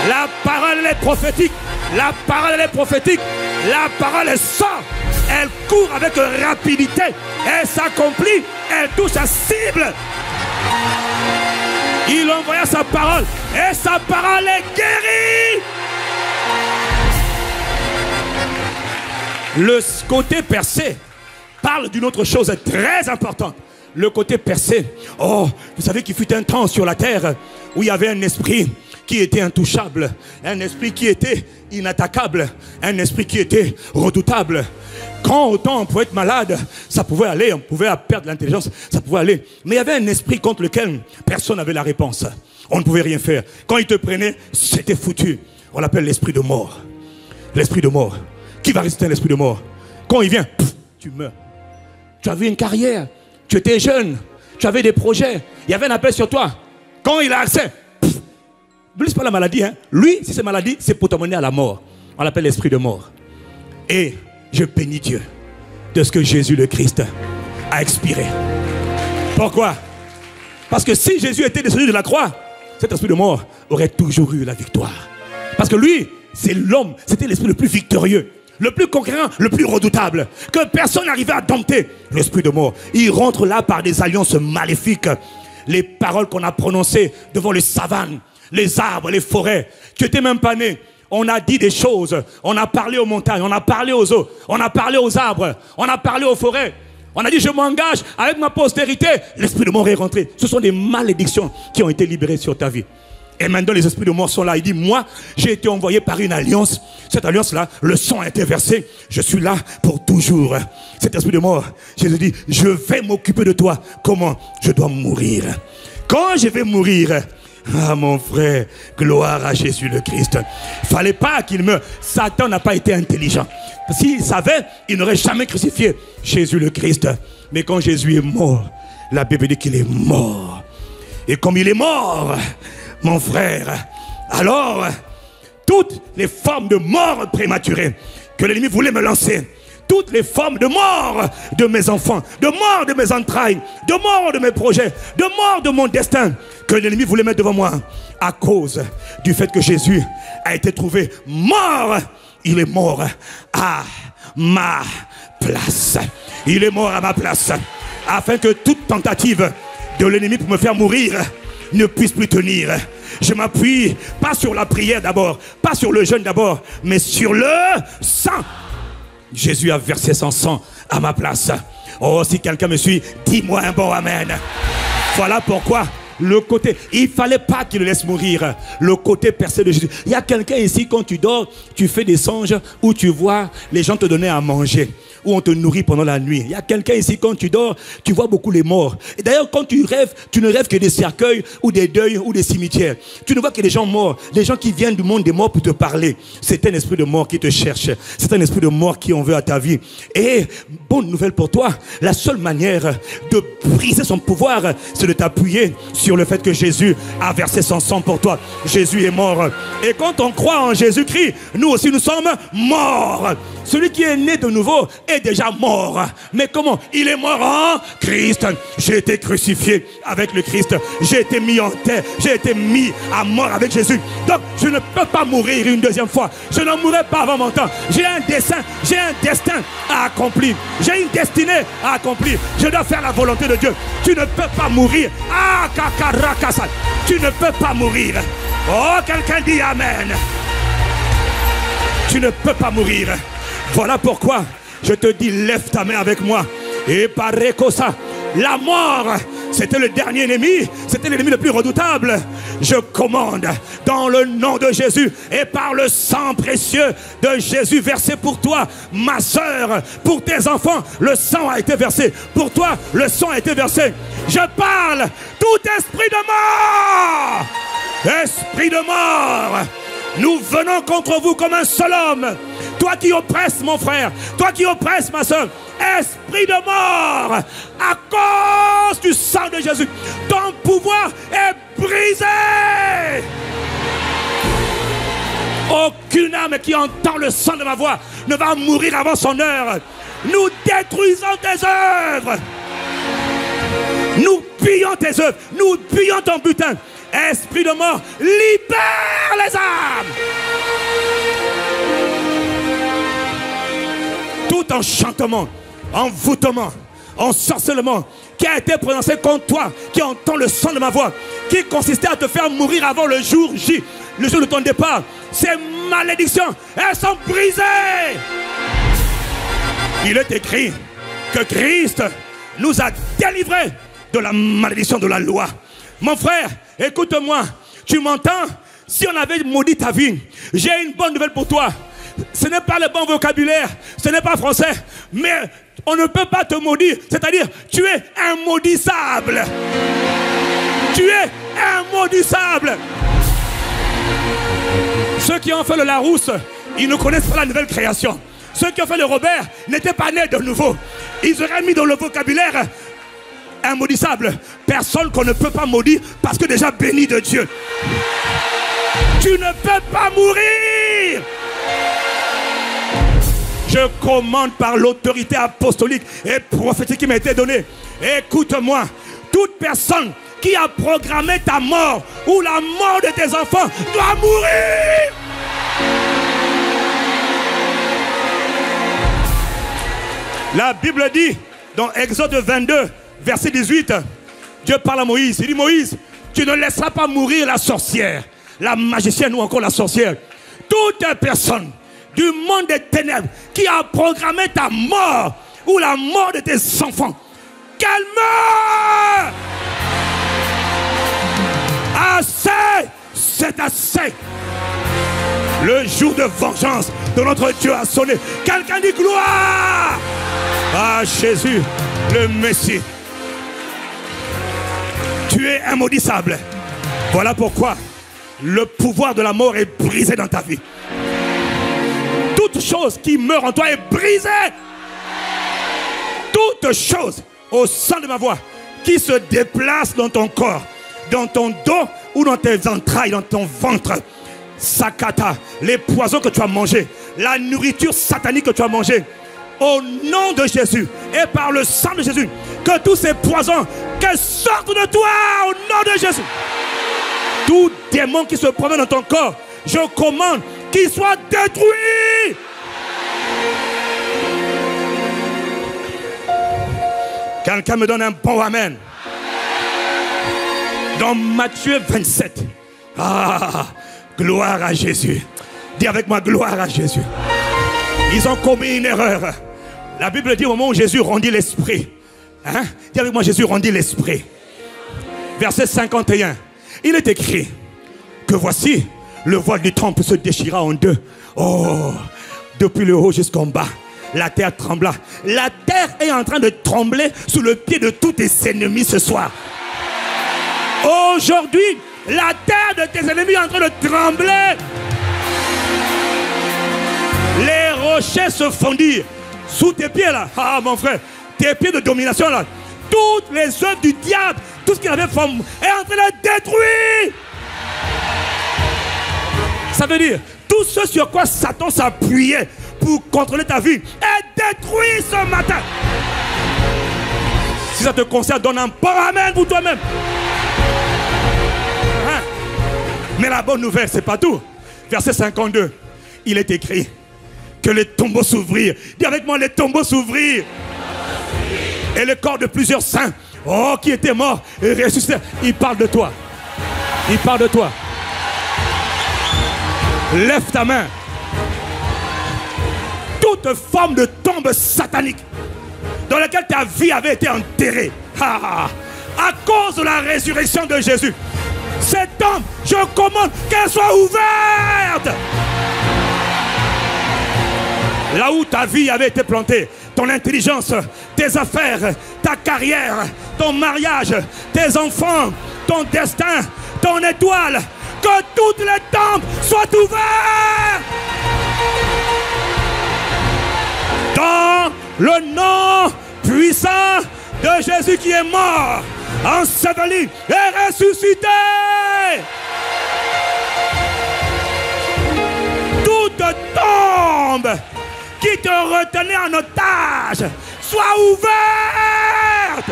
La parole elle est prophétique. La parole elle est prophétique. La parole elle sort. Elle court avec rapidité. Elle s'accomplit. Elle touche sa cible. Il envoya sa parole. Et sa parole est guérie. Le côté percé parle d'une autre chose très importante. Le côté percé. Oh, vous savez qu'il fut un temps sur la terre où il y avait un esprit qui était intouchable, un esprit qui était inattaquable, un esprit qui était redoutable. Quand autant on pouvait être malade, ça pouvait aller, on pouvait perdre l'intelligence, ça pouvait aller. Mais il y avait un esprit contre lequel personne n'avait la réponse. On ne pouvait rien faire. Quand il te prenait, c'était foutu. On l'appelle l'esprit de mort. L'esprit de mort. Qui va résister à l'esprit de mort? Quand il vient, pff, tu meurs. Tu avais une carrière, tu étais jeune, tu avais des projets, il y avait un appel sur toi. Quand il a accès, n'oublie pas la maladie, hein. Lui, si c'est maladie, c'est pour t'emmener à la mort. On l'appelle l'esprit de mort. Et je bénis Dieu de ce que Jésus le Christ a expiré. Pourquoi? Parce que si Jésus était descendu de la croix, cet esprit de mort aurait toujours eu la victoire. Parce que lui, c'est l'homme, c'était l'esprit le plus victorieux, le plus conquérant, le plus redoutable, que personne n'arrivait à dompter. L'esprit de mort, il rentre là par des alliances maléfiques. Les paroles qu'on a prononcées devant les savanes, les arbres, les forêts. Tu n'étais même pas né. On a dit des choses. On a parlé aux montagnes, on a parlé aux eaux, on a parlé aux arbres, on a parlé aux forêts. On a dit je m'engage avec ma postérité. L'esprit de mort est rentré. Ce sont des malédictions qui ont été libérées sur ta vie. Et maintenant les esprits de mort sont là. Il dit moi j'ai été envoyé par une alliance. Cette alliance là, le sang a été versé. Je suis là pour toujours. Cet esprit de mort, Jésus dit je vais m'occuper de toi. Comment? Je dois mourir. Quand je vais mourir, ah mon frère, gloire à Jésus le Christ. Il ne fallait pas qu'il meure. Satan n'a pas été intelligent. S'il savait, il n'aurait jamais crucifié Jésus le Christ. Mais quand Jésus est mort, la Bible dit qu'il est mort. Et comme il est mort, mon frère, alors toutes les formes de mort prématurée que l'ennemi voulait me lancer, toutes les formes de mort de mes enfants, de mort de mes entrailles, de mort de mes projets, de mort de mon destin, que l'ennemi voulait mettre devant moi, à cause du fait que Jésus a été trouvé mort. Il est mort à ma place. Il est mort à ma place, afin que toute tentative de l'ennemi pour me faire mourir ne puisse plus tenir. Je m'appuie pas sur la prière d'abord, pas sur le jeûne d'abord, mais sur le sang. Jésus a versé son sang à ma place. Oh, si quelqu'un me suit, dis-moi un bon amen. Voilà pourquoi le côté, il ne fallait pas qu'il le laisse mourir. Le côté percé de Jésus. Il y a quelqu'un ici, quand tu dors, tu fais des songes où tu vois les gens te donner à manger, où on te nourrit pendant la nuit. Il y a quelqu'un ici, quand tu dors, tu vois beaucoup les morts. Et d'ailleurs, quand tu rêves, tu ne rêves que des cercueils ou des deuils ou des cimetières. Tu ne vois que des gens morts, des gens qui viennent du monde des morts pour te parler. C'est un esprit de mort qui te cherche. C'est un esprit de mort qui en veut à ta vie. Et bonne nouvelle pour toi, la seule manière de briser son pouvoir, c'est de t'appuyer sur le fait que Jésus a versé son sang pour toi. Jésus est mort. Et quand on croit en Jésus-Christ, nous aussi nous sommes morts. Celui qui est né de nouveau est déjà mort. Mais comment? Il est mort en Christ. J'ai été crucifié avec le Christ. J'ai été mis en terre. J'ai été mis à mort avec Jésus. Donc je ne peux pas mourir une deuxième fois. Je n'en mourrai pas avant mon temps. J'ai un dessein. J'ai un destin à accomplir. J'ai une destinée à accomplir. Je dois faire la volonté de Dieu. Tu ne peux pas mourir. Ah, kakarakasa. Tu ne peux pas mourir. Oh, quelqu'un dit amen. Tu ne peux pas mourir. Voilà pourquoi je te dis, lève ta main avec moi. Et pareil comme ça, la mort, c'était le dernier ennemi, c'était l'ennemi le plus redoutable. Je commande dans le nom de Jésus et par le sang précieux de Jésus versé pour toi, ma soeur, pour tes enfants, le sang a été versé. Pour toi, le sang a été versé. Je parle tout esprit de mort. Esprit de mort, nous venons contre vous comme un seul homme. Toi qui oppresses mon frère, toi qui oppresses ma soeur, esprit de mort, à cause du sang de Jésus, ton pouvoir est brisé. Aucune âme qui entend le sang de ma voix ne va mourir avant son heure. Nous détruisons tes œuvres. Nous pillons tes œuvres. Nous pillons ton butin. Esprit de mort, libère les âmes. Tout enchantement, envoûtement, ensorcellement qui a été prononcé contre toi, qui entend le son de ma voix, qui consistait à te faire mourir avant le jour J, le jour de ton départ, ces malédictions, elles sont brisées. Il est écrit que Christ nous a délivrés de la malédiction de la loi. Mon frère, écoute-moi, tu m'entends? Si on avait maudit ta vie, j'ai une bonne nouvelle pour toi. Ce n'est pas le bon vocabulaire, ce n'est pas français, mais on ne peut pas te maudire. C'est-à-dire, tu es immaudissable. Tu es immaudissable. Ceux qui ont fait le Larousse, ils ne connaissent pas la nouvelle création. Ceux qui ont fait le Robert n'étaient pas nés de nouveau. Ils auraient mis dans le vocabulaire immaudissable. Personne qu'on ne peut pas maudire parce que déjà béni de Dieu. Tu ne peux pas mourir. Je commande par l'autorité apostolique et prophétique qui m'a été donnée. Écoute-moi, toute personne qui a programmé ta mort ou la mort de tes enfants doit mourir. La Bible dit dans Exode 22, verset 18, Dieu parle à Moïse. Il dit: Moïse, tu ne laisseras pas mourir la sorcière, la magicienne ou encore la sorcière. Toute personne du monde des ténèbres qui a programmé ta mort ou la mort de tes enfants, qu'elle meure. Assez, c'est assez. Le jour de vengeance de notre Dieu a sonné. Quelqu'un dit gloire à Jésus, le Messie. Tu es immaudissable. Voilà pourquoi le pouvoir de la mort est brisé dans ta vie. Toute chose qui meurt en toi est brisée. Toute chose au sein de ma voix qui se déplace dans ton corps, dans ton dos ou dans tes entrailles, dans ton ventre. Sakata, les poisons que tu as mangés, la nourriture satanique que tu as mangée, au nom de Jésus et par le sang de Jésus, que tous ces poisons qu'elles sortent de toi au nom de Jésus. Tout démon qui se promène dans ton corps, je commande qu'il soit détruit. Quelqu'un me donne un bon amen. Dans Matthieu 27. Ah, gloire à Jésus. Dis avec moi, gloire à Jésus. Ils ont commis une erreur. La Bible dit au moment où Jésus rendit l'esprit. Hein? Dis avec moi, Jésus rendit l'esprit. Verset 51. Il est écrit que voici, le voile du temple se déchira en deux. Oh, depuis le haut jusqu'en bas, la terre trembla. La terre est en train de trembler sous le pied de tous tes ennemis ce soir. Aujourd'hui, la terre de tes ennemis est en train de trembler. Les rochers se fondirent sous tes pieds là. Ah mon frère, tes pieds de domination là. Toutes les œuvres du diable, tout ce qu'il avait formé est en train de détruire. Ça veut dire, tout ce sur quoi Satan s'appuyait pour contrôler ta vie est détruit ce matin. Si ça te concerne, donne un bon amen pour toi-même. Hein? Mais la bonne nouvelle, c'est pas tout. Verset 52, il est écrit que les tombeaux s'ouvrirent. Dis avec moi, les tombeaux s'ouvrirent. Et le corps de plusieurs saints, oh, qui étaient morts et ressuscités. Il parle de toi. Il parle de toi. Lève ta main. Toute forme de tombe satanique dans laquelle ta vie avait été enterrée, à cause de la résurrection de Jésus, Cette tombe, je commande qu'elle soit ouverte. Là où ta vie avait été plantée, ton intelligence, tes affaires, ta carrière, ton mariage, tes enfants, ton destin, ton étoile, que toutes les tombes soient ouvertes. Dans le nom puissant de Jésus qui est mort, enseveli et ressuscité. Toute tombe qui te retenait en otage soit ouverte.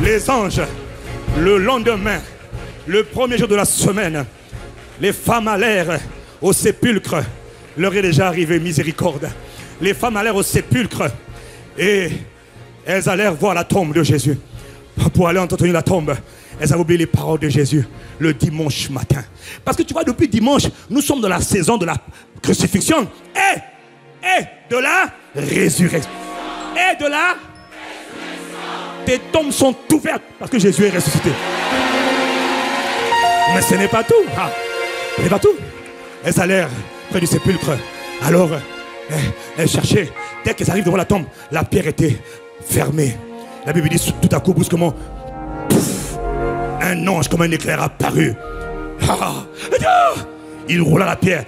Les anges, le lendemain, le premier jour de la semaine, les femmes allèrent au sépulcre. L'heure est déjà arrivée, miséricorde. Les femmes allèrent au sépulcre et elles allèrent voir la tombe de Jésus. Pour aller entretenir la tombe, elles avaient oublié les paroles de Jésus le dimanche matin. Parce que tu vois, depuis dimanche, nous sommes dans la saison de la crucifixion et de la résurrection. Et de la... Tes tombes sont ouvertes parce que Jésus est ressuscité. Mais ce n'est pas tout. Ce n'est pas tout. Elles allèrent près du sépulcre. Alors, elles cherchaient. Dès qu'elles arrivent devant la tombe, la pierre était fermée. La Bible dit tout à coup, brusquement, pouf, un ange comme un éclair apparut. Il roula la pierre.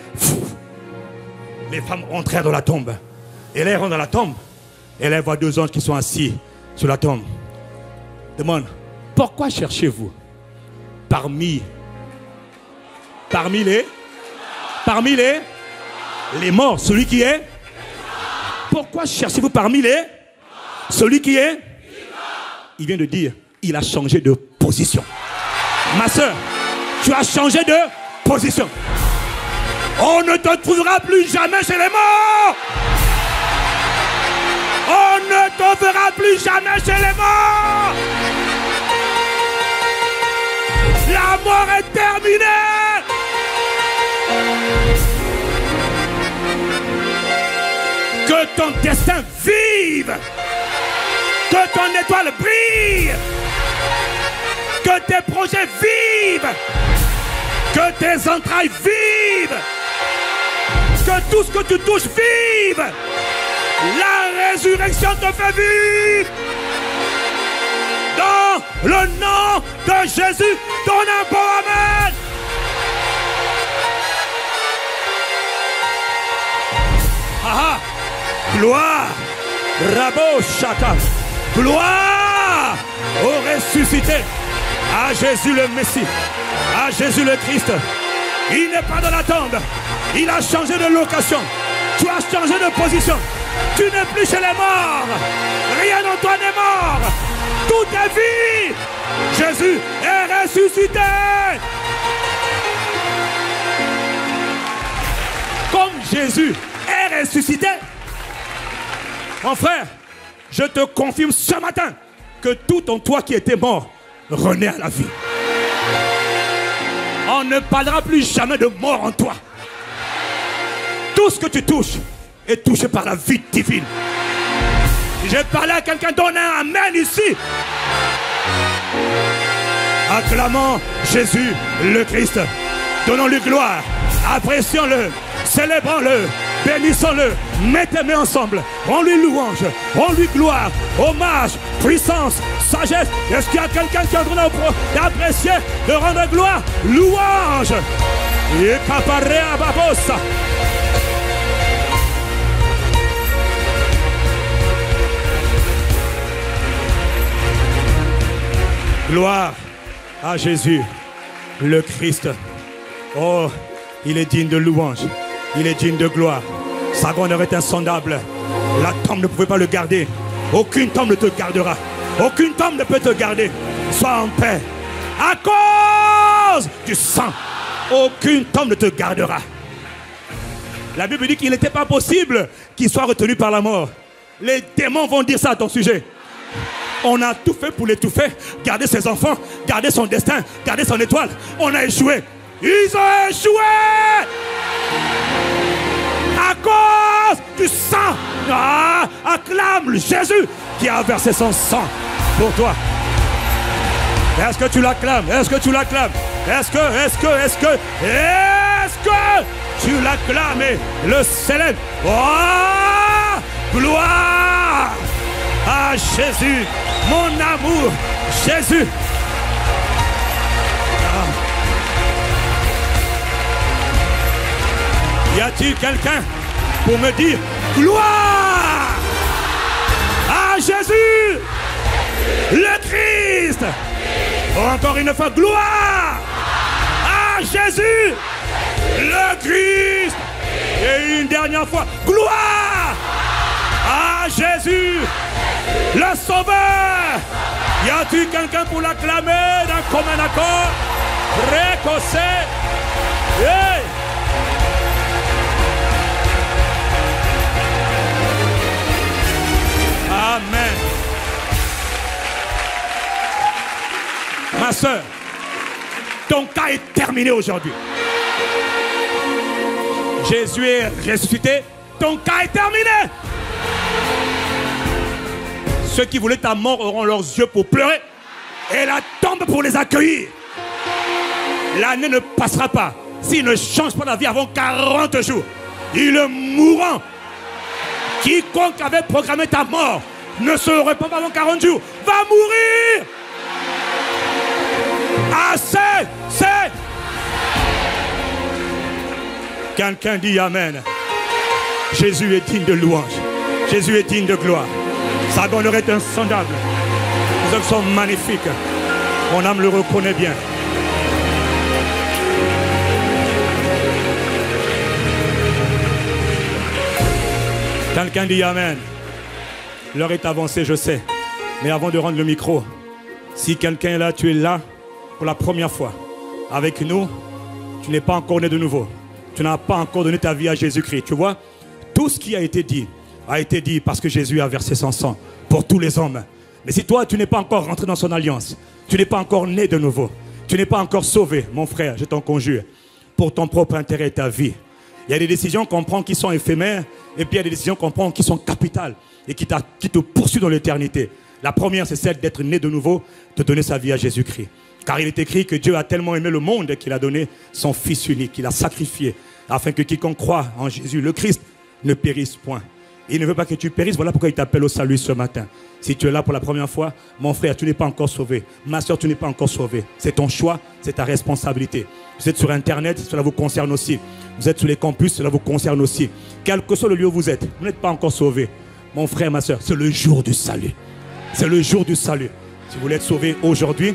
Les femmes entrèrent dans la tombe. Et là, elles rentrent dans la tombe. Et là, elles voient deux anges qui sont assis sur la tombe. Demande, pourquoi cherchez-vous parmi les morts, celui qui est? Pourquoi cherchez-vous parmi celui qui est? Il vient de dire, il a changé de position. Ma soeur, tu as changé de position. On ne te trouvera plus jamais chez les morts. On ne te verra plus jamais chez les morts. La mort est terminée. Que ton destin vive. Que ton étoile brille. Que tes projets vivent. Que tes entrailles vivent. Que tout ce que tu touches vive. La résurrection te fait vivre. Dans le nom de Jésus, donne un bon amen. Gloire. Rabo Shaka. Gloire au ressuscité. À Jésus le Messie. À Jésus le Christ. Il n'est pas dans la tombe. Il a changé de location. Tu as changé de position. Tu n'es plus chez les morts. Rien en toi n'est mort. Tout est vie. Jésus est ressuscité. Comme Jésus est ressuscité, mon frère, je te confirme ce matin que tout en toi qui était mort renaît à la vie. On ne parlera plus jamais de mort en toi. Tout ce que tu touches est touché par la vie divine. J'ai parlé à quelqu'un, donne un amen ici. Acclamons Jésus le Christ. Donnons-lui gloire. Apprécions-le. Célébrons-le. Bénissons-le. Mettez-les ensemble. Rends-lui louange. Rends-lui gloire. Hommage. Puissance. Sagesse. Est-ce qu'il y a quelqu'un qui est en train d'apprécier, de rendre gloire? Louange. Et caparea babosa. Gloire à Jésus, le Christ. Oh, il est digne de louange. Il est digne de gloire. Sa grandeur est insondable. La tombe ne pouvait pas le garder. Aucune tombe ne te gardera. Aucune tombe ne peut te garder. Sois en paix. À cause du sang, aucune tombe ne te gardera. La Bible dit qu'il n'était pas possible qu'il soit retenu par la mort. Les démons vont dire ça à ton sujet. On a tout fait pour l'étouffer, garder ses enfants, garder son destin, garder son étoile. On a échoué. Ils ont échoué à cause cause du sang. Acclame Jésus qui a versé son sang pour toi. Est-ce que tu l'acclames? Est-ce que tu l'acclames? Est-ce que tu l'acclames et le célèbres? Oh, gloire à Jésus, mon amour, Jésus. Y a-t-il quelqu'un pour me dire gloire à Jésus, le Christ? Encore une fois, gloire à Jésus, le Christ. Et une dernière fois, gloire à Jésus, le Sauveur. Y a-t-il quelqu'un pour l'acclamer d'un commun accord? Précoce. Hey. Amen. Ma soeur, ton cas est terminé aujourd'hui. Jésus est ressuscité, ton cas est terminé. Ceux qui voulaient ta mort auront leurs yeux pour pleurer et la tombe pour les accueillir. L'année ne passera pas s'ils ne changent pas la vie avant 40 jours. Ils mourront. Quiconque avait programmé ta mort ne se répand pas avant 40 jours va mourir. C'est. Quelqu'un dit Amen. Jésus est digne de louange. Jésus est digne de gloire. Sa grandeur est insondable. Les œuvres sont magnifiques. Mon âme le reconnaît bien. Quelqu'un dit Amen. L'heure est avancée, je sais. Mais avant de rendre le micro, si quelqu'un est là, tu es là pour la première fois avec nous, tu n'es pas encore né de nouveau. Tu n'as pas encore donné ta vie à Jésus-Christ. Tu vois, tout ce qui a été dit parce que Jésus a versé son sang pour tous les hommes. Mais si toi, tu n'es pas encore rentré dans son alliance, tu n'es pas encore né de nouveau, tu n'es pas encore sauvé, mon frère, je t'en conjure, pour ton propre intérêt et ta vie. Il y a des décisions qu'on prend qui sont éphémères, et puis il y a des décisions qu'on prend qui sont capitales et qui te poursuivent dans l'éternité. La première, c'est celle d'être né de nouveau, de donner sa vie à Jésus-Christ. Car il est écrit que Dieu a tellement aimé le monde qu'il a donné son Fils unique, qu'il a sacrifié, afin que quiconque croit en Jésus, le Christ, ne périsse point. Il ne veut pas que tu périsses, voilà pourquoi il t'appelle au salut ce matin. Si tu es là pour la première fois, mon frère, tu n'es pas encore sauvé. Ma soeur, tu n'es pas encore sauvé. C'est ton choix, c'est ta responsabilité. Vous êtes sur Internet, cela vous concerne aussi. Vous êtes sur les campus, cela vous concerne aussi. Quel que soit le lieu où vous êtes, vous n'êtes pas encore sauvé. Mon frère, ma soeur, c'est le jour du salut. C'est le jour du salut. Si vous voulez être sauvé aujourd'hui,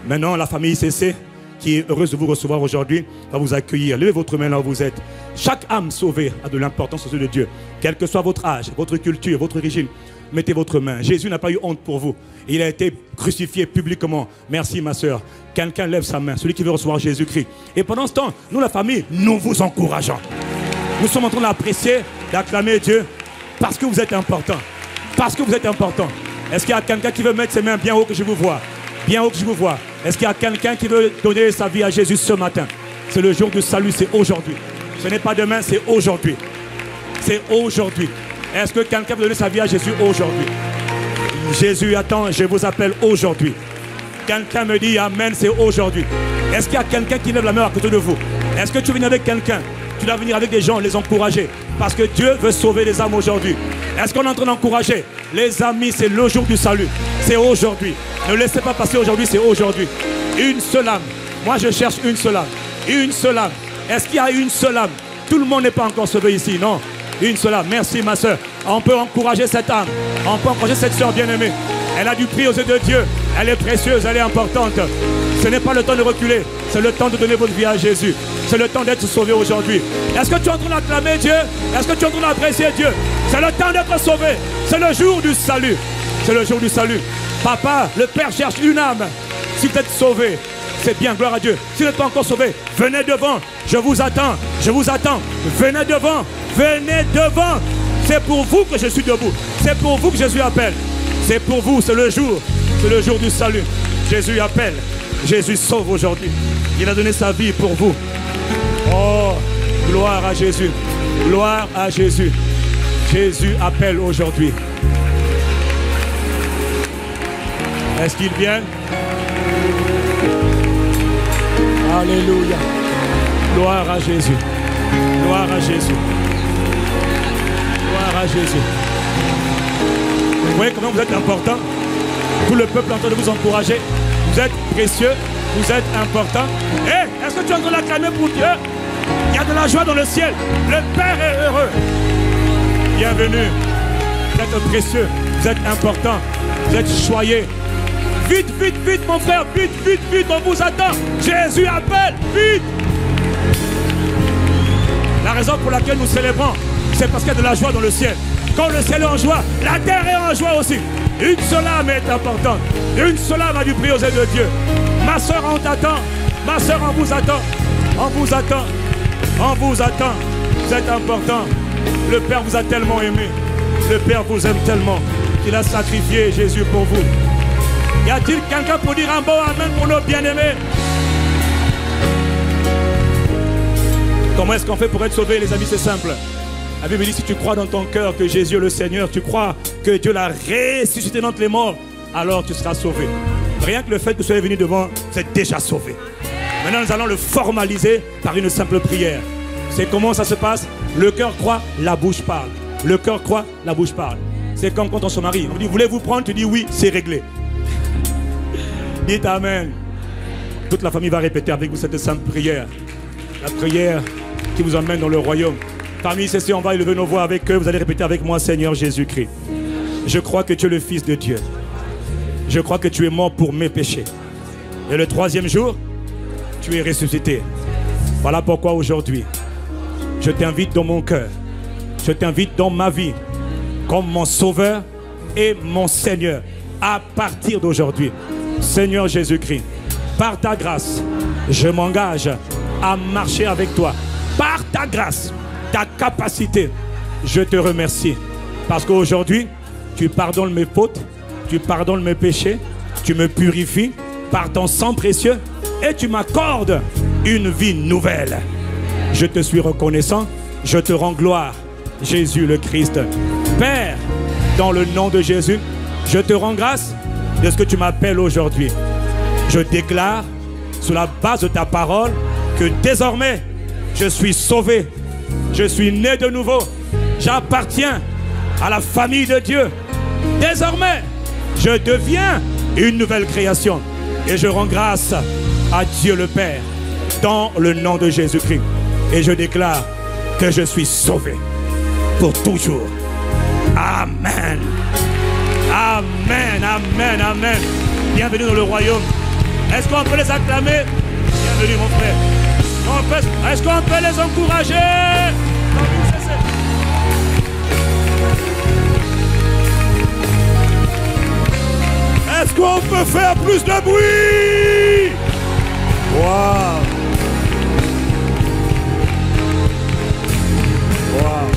maintenant la famille ICC, qui est heureuse de vous recevoir aujourd'hui, va vous accueillir. Levez votre main là où vous êtes. Chaque âme sauvée a de l'importance aux yeux de Dieu. Quel que soit votre âge, votre culture, votre origine, mettez votre main. Jésus n'a pas eu honte pour vous. Il a été crucifié publiquement. Merci ma soeur. Quelqu'un lève sa main, celui qui veut recevoir Jésus-Christ. Et pendant ce temps, nous la famille, nous vous encourageons. Nous sommes en train d'apprécier, d'acclamer Dieu parce que vous êtes important. Parce que vous êtes important. Est-ce qu'il y a quelqu'un qui veut mettre ses mains bien haut que je vous vois? Bien haut que je vous vois. Est-ce qu'il y a quelqu'un qui veut donner sa vie à Jésus ce matin? C'est le jour du salut, c'est aujourd'hui. Ce n'est pas demain, c'est aujourd'hui. C'est aujourd'hui. Est-ce que quelqu'un veut donner sa vie à Jésus aujourd'hui? Jésus attend, je vous appelle aujourd'hui. Quelqu'un me dit Amen, c'est aujourd'hui. Est-ce qu'il y a quelqu'un qui lève la main à côté de vous? Est-ce que tu viens avec quelqu'un? Tu dois venir avec des gens, les encourager. Parce que Dieu veut sauver les âmes aujourd'hui. Est-ce qu'on est en train d'encourager? Les amis, c'est le jour du salut. C'est aujourd'hui. Ne laissez pas passer aujourd'hui, c'est aujourd'hui. Une seule âme. Moi, je cherche une seule âme. Une seule âme. Est-ce qu'il y a une seule âme? Tout le monde n'est pas encore sauvé ici, non? Une seule âme. Merci, ma soeur. On peut encourager cette âme. On peut encourager cette soeur bien-aimée. Elle a du prix aux yeux de Dieu. Elle est précieuse, elle est importante. Ce n'est pas le temps de reculer. C'est le temps de donner votre vie à Jésus. C'est le temps d'être sauvé aujourd'hui. Est-ce que tu es en train d'acclamer Dieu? Est-ce que tu es en train d'apprécier Dieu? C'est le temps d'être sauvé. C'est le jour du salut. C'est le jour du salut. Papa, le Père cherche une âme. Si vous êtes sauvé, c'est bien, gloire à Dieu. Si vous n'êtes pas encore sauvé, venez devant. Je vous attends. Je vous attends. Venez devant. Venez devant. C'est pour vous que je suis debout. C'est pour vous que Jésus appelle. C'est pour vous, c'est le jour. C'est le jour du salut. Jésus appelle. Jésus sauve aujourd'hui. Il a donné sa vie pour vous. Oh, gloire à Jésus. Gloire à Jésus. Jésus appelle aujourd'hui. Est-ce qu'il vient? Alléluia. Gloire à Jésus. Gloire à Jésus. Gloire à Jésus. Vous voyez comment vous êtes important? Tout le peuple est en train de vous encourager. Vous êtes précieux. Vous êtes important. Est-ce que tu es en train de l'acclamer pour Dieu? Il y a de la joie dans le ciel. Le Père est heureux. Bienvenue. Vous êtes précieux. Vous êtes important. Vous êtes choyé. Vite, vite, vite, mon frère. Vite, vite, vite. On vous attend. Jésus appelle. Vite. La raison pour laquelle nous célébrons, c'est parce qu'il y a de la joie dans le ciel. Quand le ciel est en joie, la terre est en joie aussi. Une seule âme est importante. Une seule âme a dû prier aux ailes de Dieu. Ma soeur, on t'attend. Ma soeur, on vous attend. On vous attend. On vous attend. Vous êtes important. Le Père vous a tellement aimé. Le Père vous aime tellement qu'il a sacrifié Jésus pour vous. Y a-t-il quelqu'un pour dire un bon amen pour nos bien-aimés? Comment est-ce qu'on fait pour être sauvé, les amis? C'est simple. La Bible dit, si tu crois dans ton cœur que Jésus est le Seigneur, tu crois que Dieu l'a ressuscité d'entre les morts, alors tu seras sauvé. Rien que le fait que vous soyez venu devant, vous êtes déjà sauvé. Maintenant, nous allons le formaliser par une simple prière. C'est comment ça se passe? Le cœur croit, la bouche parle. Le cœur croit, la bouche parle. C'est comme quand on se marie. On vous dit, voulez-vous prendre? Tu dis oui, c'est réglé. Dites Amen. Toute la famille va répéter avec vous cette simple prière. La prière qui vous emmène dans le royaume. Parmi ceux-ci, on va élever nos voix avec eux. Vous allez répéter avec moi, Seigneur Jésus-Christ. Je crois que tu es le Fils de Dieu. Je crois que tu es mort pour mes péchés. Et le troisième jour, tu es ressuscité. Voilà pourquoi aujourd'hui, je t'invite dans mon cœur. Je t'invite dans ma vie comme mon Sauveur et mon Seigneur. À partir d'aujourd'hui, Seigneur Jésus-Christ, par ta grâce, je m'engage à marcher avec toi. Par ta grâce, ta capacité, je te remercie. Parce qu'aujourd'hui, tu pardonnes mes fautes, tu pardonnes mes péchés, tu me purifies par ton sang précieux et tu m'accordes une vie nouvelle. Je te suis reconnaissant, je te rends gloire, Jésus le Christ. Père, dans le nom de Jésus, je te rends grâce de ce que tu m'appelles aujourd'hui. Je déclare, sous la base de ta parole, que désormais, je suis sauvé. Je suis né de nouveau. J'appartiens à la famille de Dieu. Désormais, je deviens une nouvelle création. Et je rends grâce à Dieu le Père dans le nom de Jésus-Christ. Et je déclare que je suis sauvé pour toujours. Amen. Amen, amen, amen. Bienvenue dans le royaume. Est-ce qu'on peut les acclamer? Bienvenue mon frère. Est-ce qu'on peut les encourager? Est-ce qu'on peut faire plus de bruit? Wow. Wow.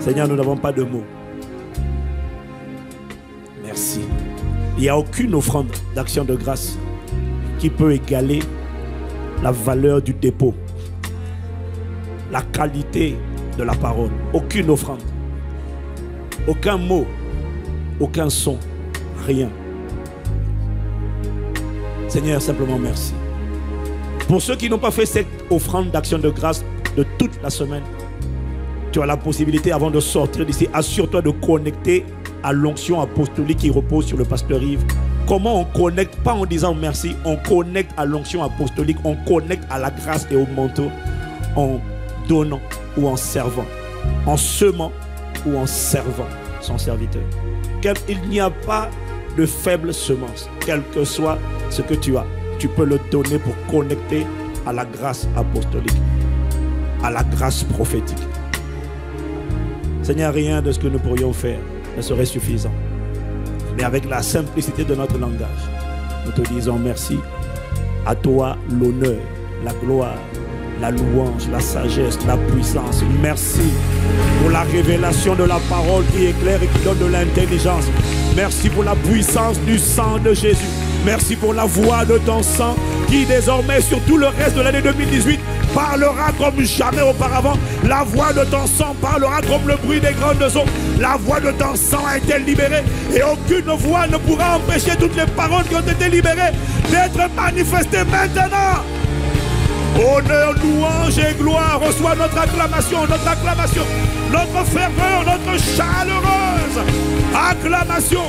Seigneur, nous n'avons pas de mots. Merci. Il n'y a aucune offrande d'action de grâce qui peut égaler la valeur du dépôt, la qualité de la parole. Aucune offrande, aucun mot, aucun son, rien. Seigneur, simplement merci. Pour ceux qui n'ont pas fait cette offrande d'action de grâce de toute la semaine, tu as la possibilité, avant de sortir d'ici, assure-toi de connecter à l'onction apostolique qui repose sur le pasteur Yves. Comment on connecte? Pas en disant merci, on connecte à l'onction apostolique, on connecte à la grâce et au manteau en donnant ou en servant, en semant ou en servant son serviteur. Il n'y a pas de faible semence, quel que soit ce que tu as. Tu peux le donner pour connecter à la grâce apostolique, à la grâce prophétique. Seigneur, rien de ce que nous pourrions faire ne serait suffisant. Mais avec la simplicité de notre langage, nous te disons merci. À toi l'honneur, la gloire, la louange, la sagesse, la puissance. Merci pour la révélation de la parole qui éclaire et qui donne de l'intelligence. Merci pour la puissance du sang de Jésus. Merci pour la voix de ton sang qui désormais sur tout le reste de l'année 2018 parlera comme jamais auparavant. La voix de ton sang parlera comme le bruit des grandes eaux. La voix de ton sang a été libérée et aucune voix ne pourra empêcher toutes les paroles qui ont été libérées d'être manifestées maintenant. Honneur, louange et gloire, reçois notre acclamation, notre ferveur, notre chaleureuse acclamation.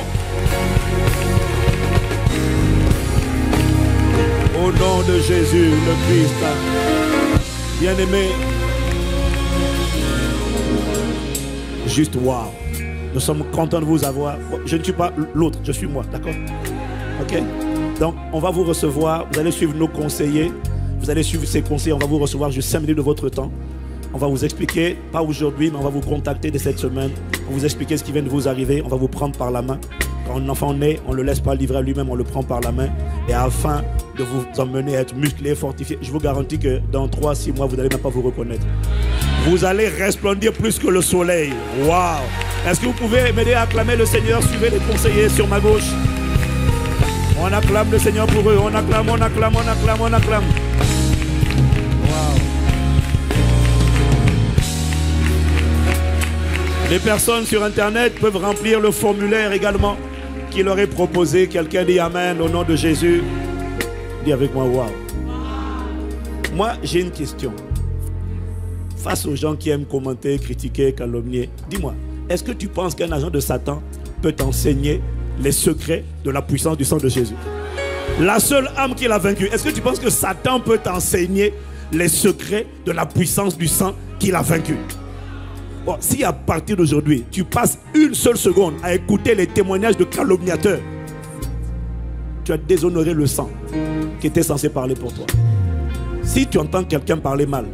Au nom de Jésus, le Christ, bien-aimé, juste waouh. Nous sommes contents de vous avoir. Je ne suis pas l'autre, je suis moi, d'accord? Ok? Donc, on va vous recevoir, vous allez suivre nos conseillers, vous allez suivre ces conseils, on va vous recevoir juste 5 minutes de votre temps. On va vous expliquer, pas aujourd'hui, mais on va vous contacter dès cette semaine pour vous expliquer ce qui vient de vous arriver. On va vous prendre par la main. Quand un enfant naît, on ne le laisse pas livrer à lui-même, on le prend par la main. Et afin de vous emmener à être musclé, fortifié, je vous garantis que dans 3-6 mois, vous n'allez même pas vous reconnaître. Vous allez resplendir plus que le soleil. Waouh! Est-ce que vous pouvez m'aider à acclamer le Seigneur? Suivez les conseillers sur ma gauche. On acclame le Seigneur pour eux. On acclame, on acclame, on acclame, on acclame. Waouh! Les personnes sur Internet peuvent remplir le formulaire également qui leur est proposé. Quelqu'un dit Amen au nom de Jésus. Dis avec moi, waouh. Moi, j'ai une question. Face aux gens qui aiment commenter, critiquer, calomnier, dis-moi, est-ce que tu penses qu'un agent de Satan peut t'enseigner les secrets de la puissance du sang de Jésus? La seule âme qu'il a vaincue, est-ce que tu penses que Satan peut t'enseigner les secrets de la puissance du sang qu'il a vaincu? Bon, si à partir d'aujourd'hui, tu passes une seule seconde à écouter les témoignages de calomniateurs, tu as déshonoré le sang qui était censé parler pour toi. Si tu entends quelqu'un parler mal,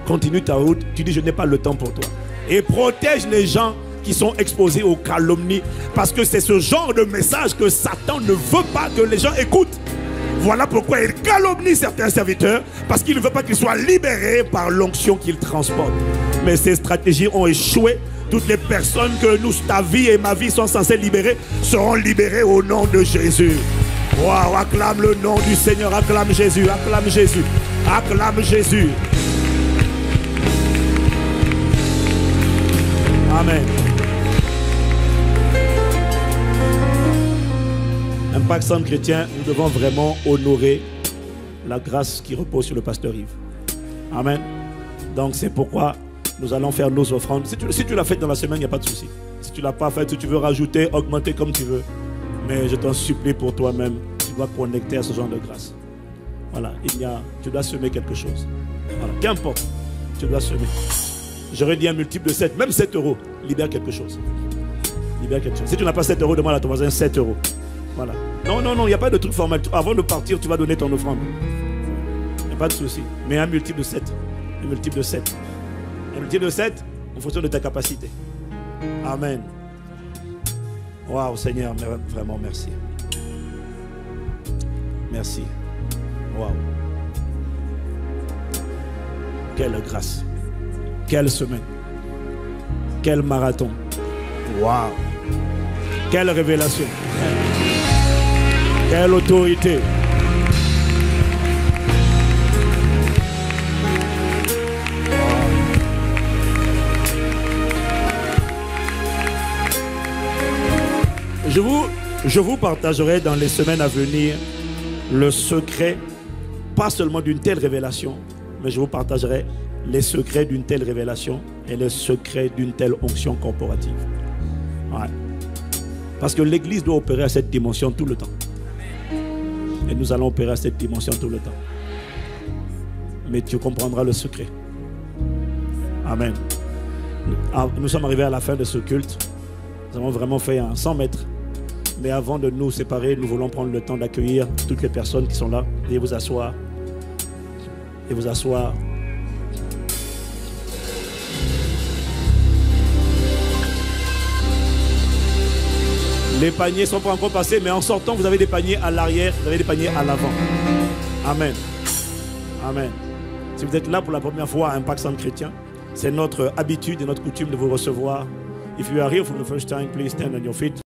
continue ta route, tu dis je n'ai pas le temps pour toi. Et protège les gens qui sont exposés aux calomnies, parce que c'est ce genre de message que Satan ne veut pas que les gens écoutent. Voilà pourquoi il calomnie certains serviteurs, parce qu'il ne veut pas qu'ils soient libérés par l'onction qu'ils transportent. Mais ces stratégies ont échoué. Toutes les personnes que nous, ta vie et ma vie sont censées libérer, seront libérées au nom de Jésus. Waouh, acclame le nom du Seigneur, acclame Jésus, acclame Jésus, acclame Jésus. Amen. Impact Centre Chrétien, nous devons vraiment honorer la grâce qui repose sur le pasteur Yves. Amen. Donc c'est pourquoi nous allons faire nos offrandes. Si tu l'as fait dans la semaine, il n'y a pas de souci. Si tu ne l'as pas fait, si tu veux rajouter, augmenter comme tu veux. Mais je t'en supplie pour toi-même, tu dois connecter à ce genre de grâce. Voilà, tu dois semer quelque chose. Voilà, qu'importe, tu dois semer. J'aurais dit un multiple de 7, même 7 euros, libère quelque chose. Libère quelque chose. Si tu n'as pas 7 euros, demande à ton voisin 7 euros. Voilà. Non, il n'y a pas de truc formel. Avant de partir, tu vas donner ton offrande. Il n'y a pas de souci. Mais un multiple de 7. Un multiple de 7. Un multiple de 7 en fonction de ta capacité. Amen. Waouh, Seigneur, vraiment merci. Merci. Waouh. Quelle grâce. Quelle semaine. Quel marathon. Waouh. Quelle révélation. Quelle autorité. Je vous partagerai dans les semaines à venir le secret, pas seulement d'une telle révélation, mais je vous partagerai les secrets d'une telle révélation et les secrets d'une telle onction corporative. Ouais. Parce que l'Église doit opérer à cette dimension tout le temps. Et nous allons opérer à cette dimension tout le temps. Mais tu comprendras le secret. Amen. Nous sommes arrivés à la fin de ce culte. Nous avons vraiment fait un 100 mètres. Mais avant de nous séparer, nous voulons prendre le temps d'accueillir toutes les personnes qui sont là. Veuillez vous asseoir. Et vous asseoir. Les paniers ne sont pas encore passés, mais en sortant, vous avez des paniers à l'arrière, vous avez des paniers à l'avant. Amen. Amen. Si vous êtes là pour la première fois à Impact Centre Chrétien, c'est notre habitude et notre coutume de vous recevoir. If you are here for the first time, please stand on your feet.